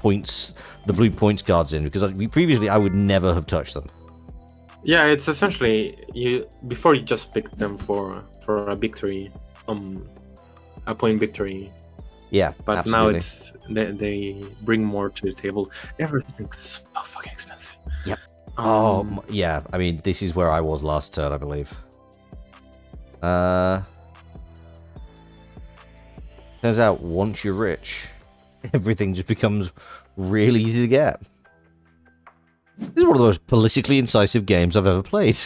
blue points cards in, because previously I would never have touched them. Yeah, it's essentially before you just pick them for a victory, a point victory. Yeah, but absolutely. Now it's they bring more to the table. Everything's so fucking expensive. Yep. Yeah. I mean, this is where I was last turn, I believe. Turns out once you're rich, everything just becomes really easy to get. This is one of the most politically incisive games I've ever played.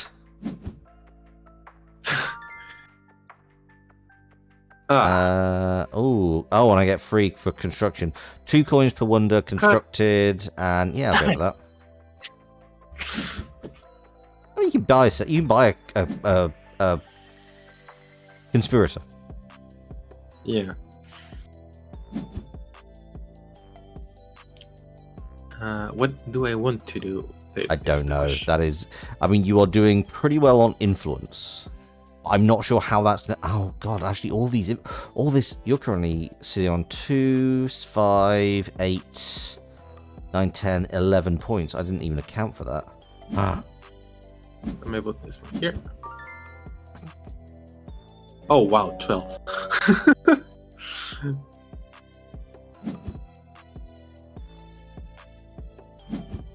And I get free for construction. 2 coins per wonder constructed, and yeah, I'll go for that. I mean, you can buy a conspirator. Yeah. What do I want to do? I don't know. That is, I mean, you are doing pretty well on influence. I'm not sure how that's. Oh god, actually, all this. You're currently sitting on 2, 5, 8, 9, 10, 11 points. I didn't even account for that. Let me put this one here. Oh wow, 12.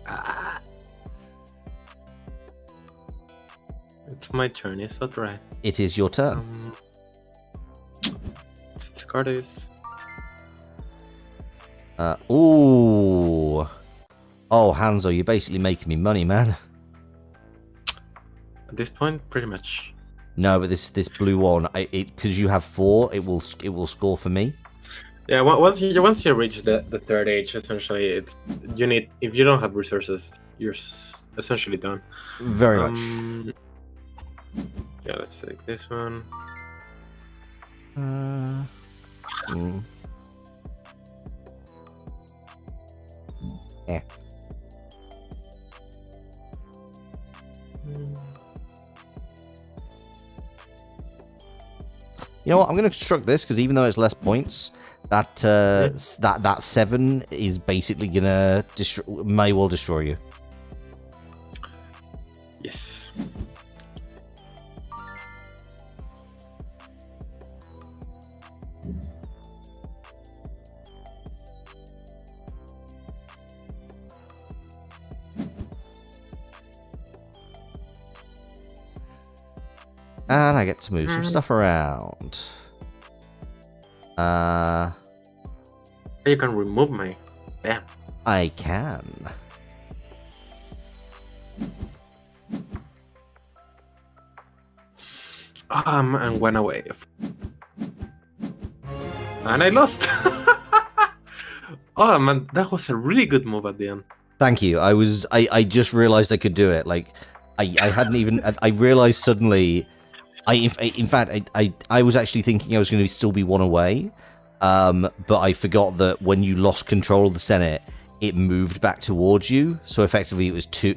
Ah. It's my turn, is that right? It is your turn. This card is. Ooh. Oh, Hanzo, you're basically making me money, man. At this point, pretty much. No, but this blue one, because you have 4, it will score for me. Yeah, once you reach the third age, essentially, it's you need, if you don't have resources, you're essentially done. Very much. Yeah, let's take this one. Yeah. You know what? I'm going to construct this because even though it's less points, that that 7 is basically gonna may well destroy you. Yes. And I get to move some stuff around. You can remove my. Yeah. I can. And went away. And I lost. Oh man, that was a really good move at the end. Thank you. I just realized I could do it. Like, I hadn't even. I realized suddenly. In fact, I was actually thinking I was going to still be 1 away. But I forgot that when you lost control of the Senate, it moved back towards you. So effectively, it was 2.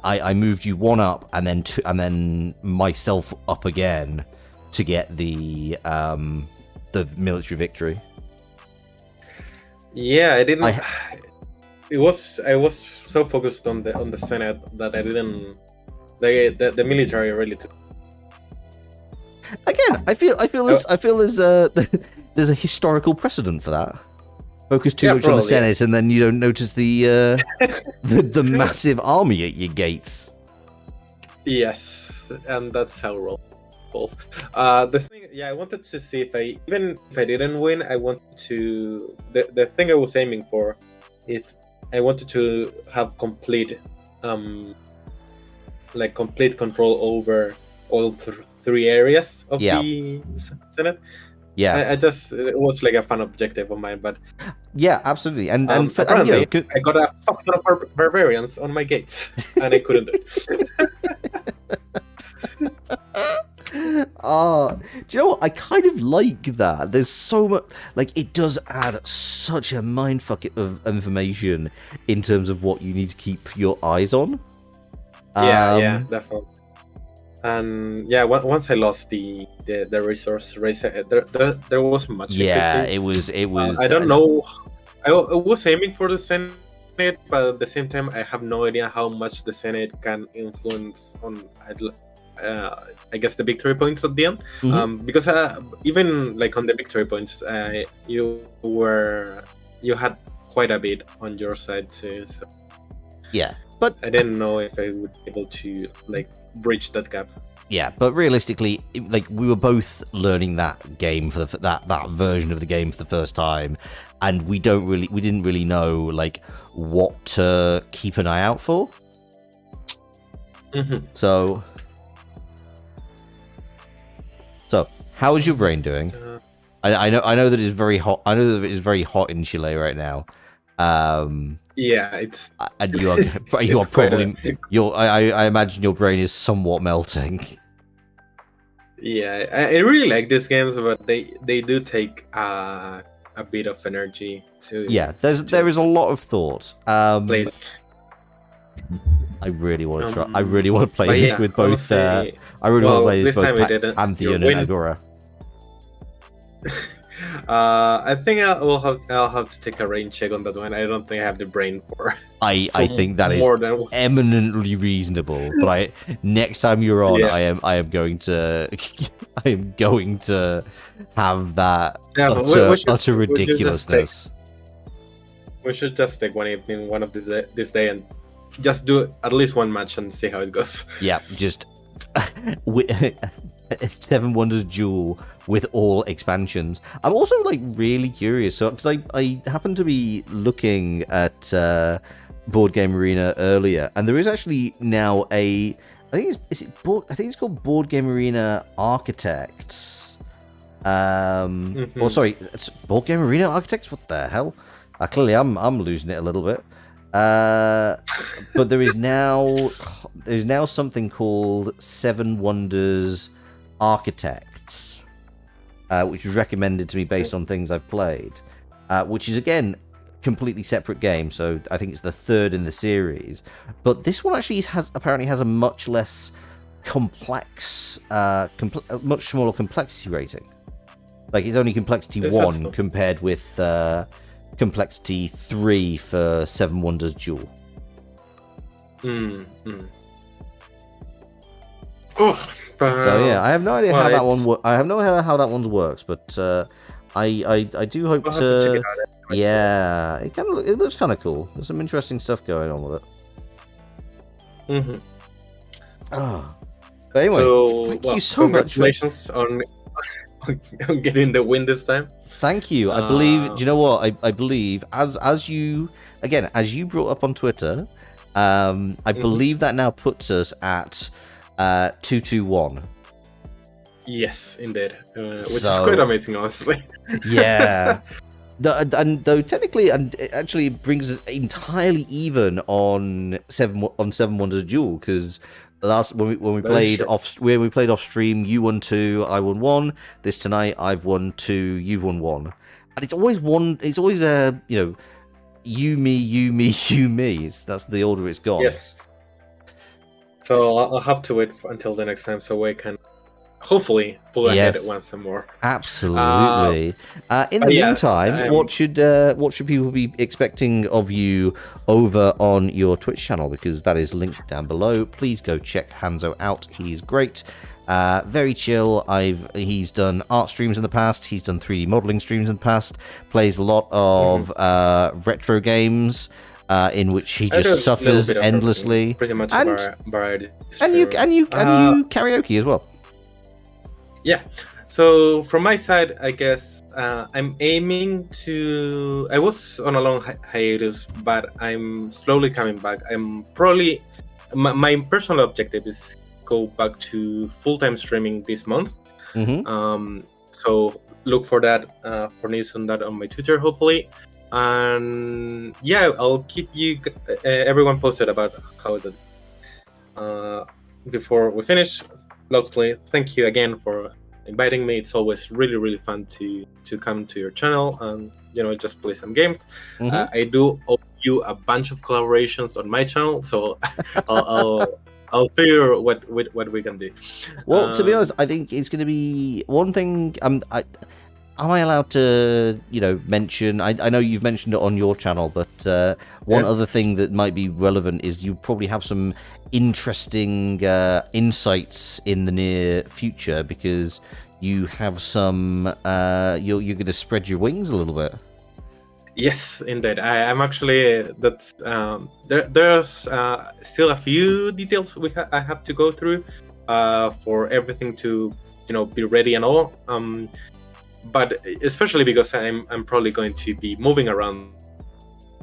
I moved you 1 up, and then 2, and then myself up again to get the military victory. Yeah, I didn't. I was so focused on the Senate that I didn't. The military really took. Again, I feel there's a historical precedent for that. Focus too much on the Senate, and then you don't notice the the massive army at your gates. Yes, and that's how it rolls. The thing, I wanted to see if even if I didn't win, I wanted to. The thing I was aiming for, I wanted to have complete control over all 3 areas of the Senate. Yeah, it was like a fun objective of mine, but yeah, absolutely. And apparently, I got a fuck ton of barbarians on my gates, and I couldn't do it. Do you know what? I kind of like that. There's so much, like, it does add such a mindfuck of information in terms of what you need to keep your eyes on. Yeah, definitely. And yeah, once I lost the resource race, there wasn't much. Yeah, it was. I don't know. I was aiming for the Senate, but at the same time, I have no idea how much the Senate can influence on. I guess the victory points at the end, because even like on the victory points, you had quite a bit on your side too. So. Yeah, but I didn't know if I would be able to like bridge that gap. Yeah, but realistically, like, we were both learning that game for that version of the game for the first time, and we didn't really know like what to keep an eye out for. So how is your brain doing? I know that it's very hot. I know that it is very hot in Chile right now. Yeah, it's and you are probably I imagine your brain is somewhat melting. Yeah, I really like these games, but they do take a bit of energy to. Yeah, there is a lot of thought. Play. I really want to try. I really want to play this with both. Honestly, I really want to play this both Pantheon and Agora. I think I'll have to take a rain check on that one. I don't think I have the brain for I think that is more than eminently reasonable. But next time you're on, Yeah. I am going to I am going to have that Yeah, but utter we should just take ridiculousness. one evening, one of this day, and just do at least one match and see how it goes. Yeah, just Seven Wonders Duel with all expansions. I'm also like really curious, so because I happen to be looking at Board Game Arena earlier, and there is actually now I think it's called Board Game Arena Architects. Or sorry, it's Board Game Arena Architects. What the hell? Clearly, I'm losing it a little bit. But there's now something called Seven Wonders Architects, which was recommended to me based on things I've played, which is again completely separate game. So I think it's the third in the series, but this one actually apparently has a much less complex, much smaller complexity rating. Like it's only complexity 1 compared with complexity 3 for Seven Wonders Duel. Oh, so yeah, I have no idea how that one. I have no idea how that one works, but I do hope to. Check it out anyway. Yeah, it looks kind of cool. There's some interesting stuff going on with it. But anyway, thank you so much. Congratulations on getting the win this time. Thank you. I believe. Do you know what? I believe as you brought up on Twitter, I believe that now puts us at 2-2-1. Yes, indeed. Which is quite amazing, honestly. Yeah. Though technically, and it actually brings us entirely even on Seven Wonders Duel, because when we played off stream, you won 2, I won 1. This tonight, I've won 2, you've won 1, and it's always one. It's always you me, you me, you me. That's the order it's gone. Yes. So I'll have to wait until the next time so we can hopefully pull ahead once more. Absolutely. In the meantime, what should people be expecting of you over on your Twitch channel? Because that is linked down below. Please go check Hanzo out. He's great. Very chill. He's done art streams in the past. He's done 3D modeling streams in the past. Plays a lot of retro games. In which he just suffers endlessly. Pretty much variety. And you karaoke as well. Yeah. So from my side, I guess I'm aiming to. I was on a long hiatus, but I'm slowly coming back. I'm probably my personal objective is go back to full-time streaming this month. So look for that for news on that on my Twitter, hopefully. And yeah, I'll keep you everyone posted about how it before we finish. Loxley, thank you again for inviting me. It's always really, really fun to come to your channel and just play some games. I do owe you a bunch of collaborations on my channel, so I'll figure what we can do. Well, to be honest, I think it's going to be one thing. Am I allowed to, mention? I know you've mentioned it on your channel, but one other thing that might be relevant is you probably have some interesting insights in the near future, because you have some. You're going to spread your wings a little bit. Yes, indeed. I'm actually there's still a few details I have to go through for everything to be ready and all. But especially because I'm probably going to be moving around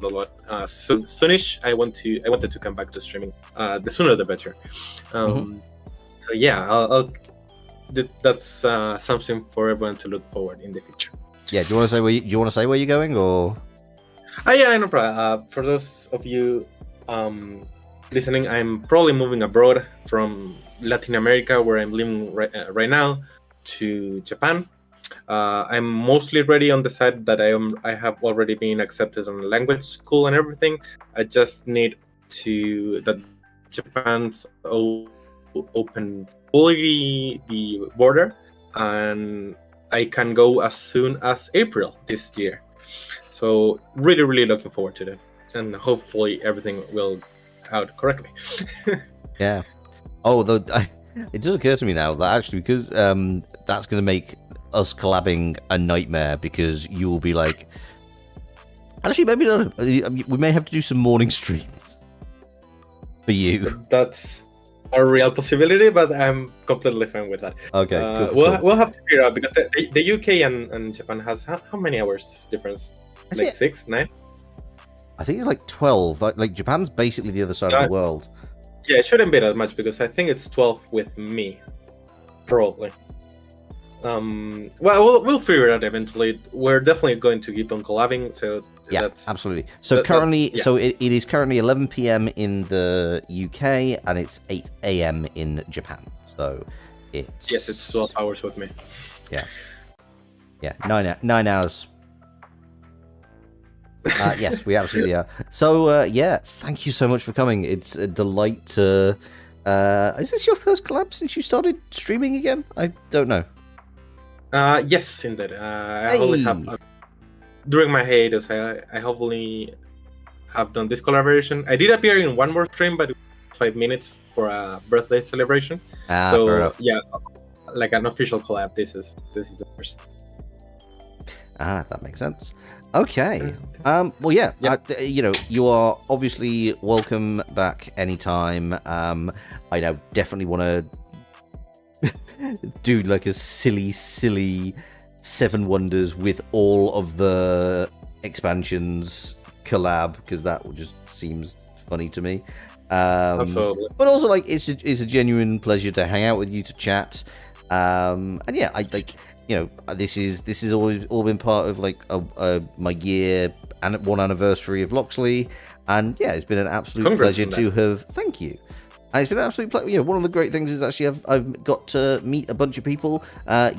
a lot soonish. I wanted to come back to streaming. The sooner the better. So yeah, that's something for everyone to look forward in the future. Yeah, do you want to say where you're going, or? Yeah, no problem. For those of you listening, I'm probably moving abroad from Latin America, where I'm living right now, to Japan. I'm mostly ready on the side that I have already been accepted on the language school and everything. I just need that Japan's open fully the border, and I can go as soon as April this year. So really, really looking forward to that. and hopefully everything will out correctly. Yeah. Oh, though it does occur to me now that actually, because that's going to make us collabing a nightmare, because you will be like, actually, maybe not. We may have to do some morning streams for you. That's a real possibility, but I'm completely fine with that. Okay, cool, we'll have to figure out, because the UK and Japan has how many hours difference? Like 6, 9? I think it's like 12. Like Japan's basically the other side of the world. Yeah, it shouldn't be that much, because I think it's 12 with me, probably. Well, we'll figure it out eventually. We're definitely going to keep on collabing, so yeah, absolutely. So so it is currently 11 p.m. in the UK, and it's 8 a.m. in Japan. So it's 12 hours with me. Yeah, 9 hours. Yes, we absolutely are. So yeah, thank you so much for coming. It's a delight to. Is this your first collab since you started streaming again? I don't know. Yes, indeed. I always have. During my hiatus, I hopefully have done this collaboration. I did appear in one more stream, but it was 5 minutes for a birthday celebration. So yeah, like an official collab. This is the first. That makes sense. Okay. Well, yeah. You are obviously welcome back anytime. I now definitely want to do like a silly 7 Wonders with all of the expansions collab, because that just seems funny to me. Absolutely. But also, like, it's a genuine pleasure to hang out with you, to chat. And yeah, I like. This is all been part of like my year and 1 anniversary of Loxley, and yeah, it's been an absolute pleasure to have. Thank you. And it's been an absolute pleasure. One of the great things is actually I've got to meet a bunch of people.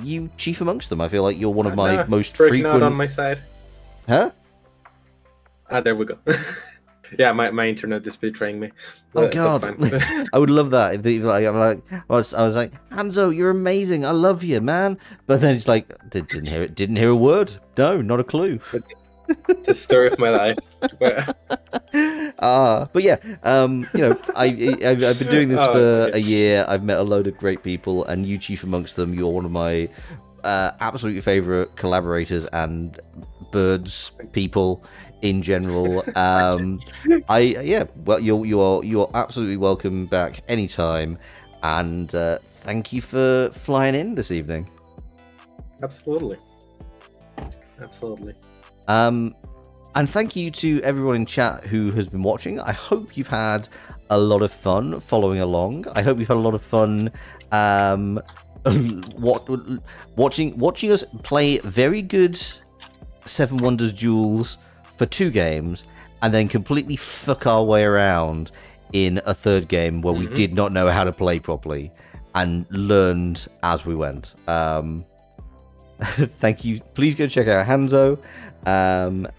You chief amongst them. I feel like you're one of my most frequent. Out on my side. Huh? There we go. Yeah, my internet is betraying me. Oh God, I would love that. I was like, Hanzo, you're amazing. I love you, man. But then it's like, didn't hear a word. No, not a clue. The story of my life. But yeah, I've been doing this for a year. I've met a load of great people, and you chief amongst them. You're one of my absolute favorite collaborators and birds people in general. Well, you're absolutely welcome back anytime, and thank you for flying in this evening. Absolutely. And thank you to everyone in chat who has been watching. I hope you've had a lot of fun following along. I hope you've had a lot of fun watching us play very good 7 Wonders duels for 2 games, and then completely fuck our way around in a 3rd game where we did not know how to play properly and learned as we went. Thank you. Please go check out Hanzo,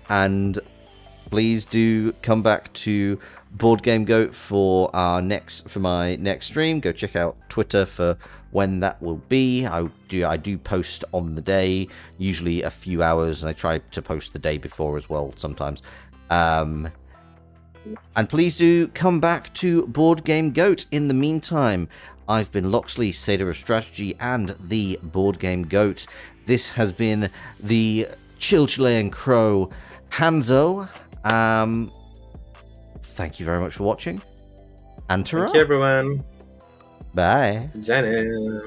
and please do come back to Board Game Goat for my next stream. Go check out Twitter for when that will be. I do post on the day, usually a few hours, and I try to post the day before as well sometimes. And please do come back to Board Game Goat. In the meantime, I've been Loxley, Satyr of Strategy, and the Board Game Goat. This has been the Chilean Crow, Hanzo. Thank you very much for watching. And thank you, everyone. Bye. Janet.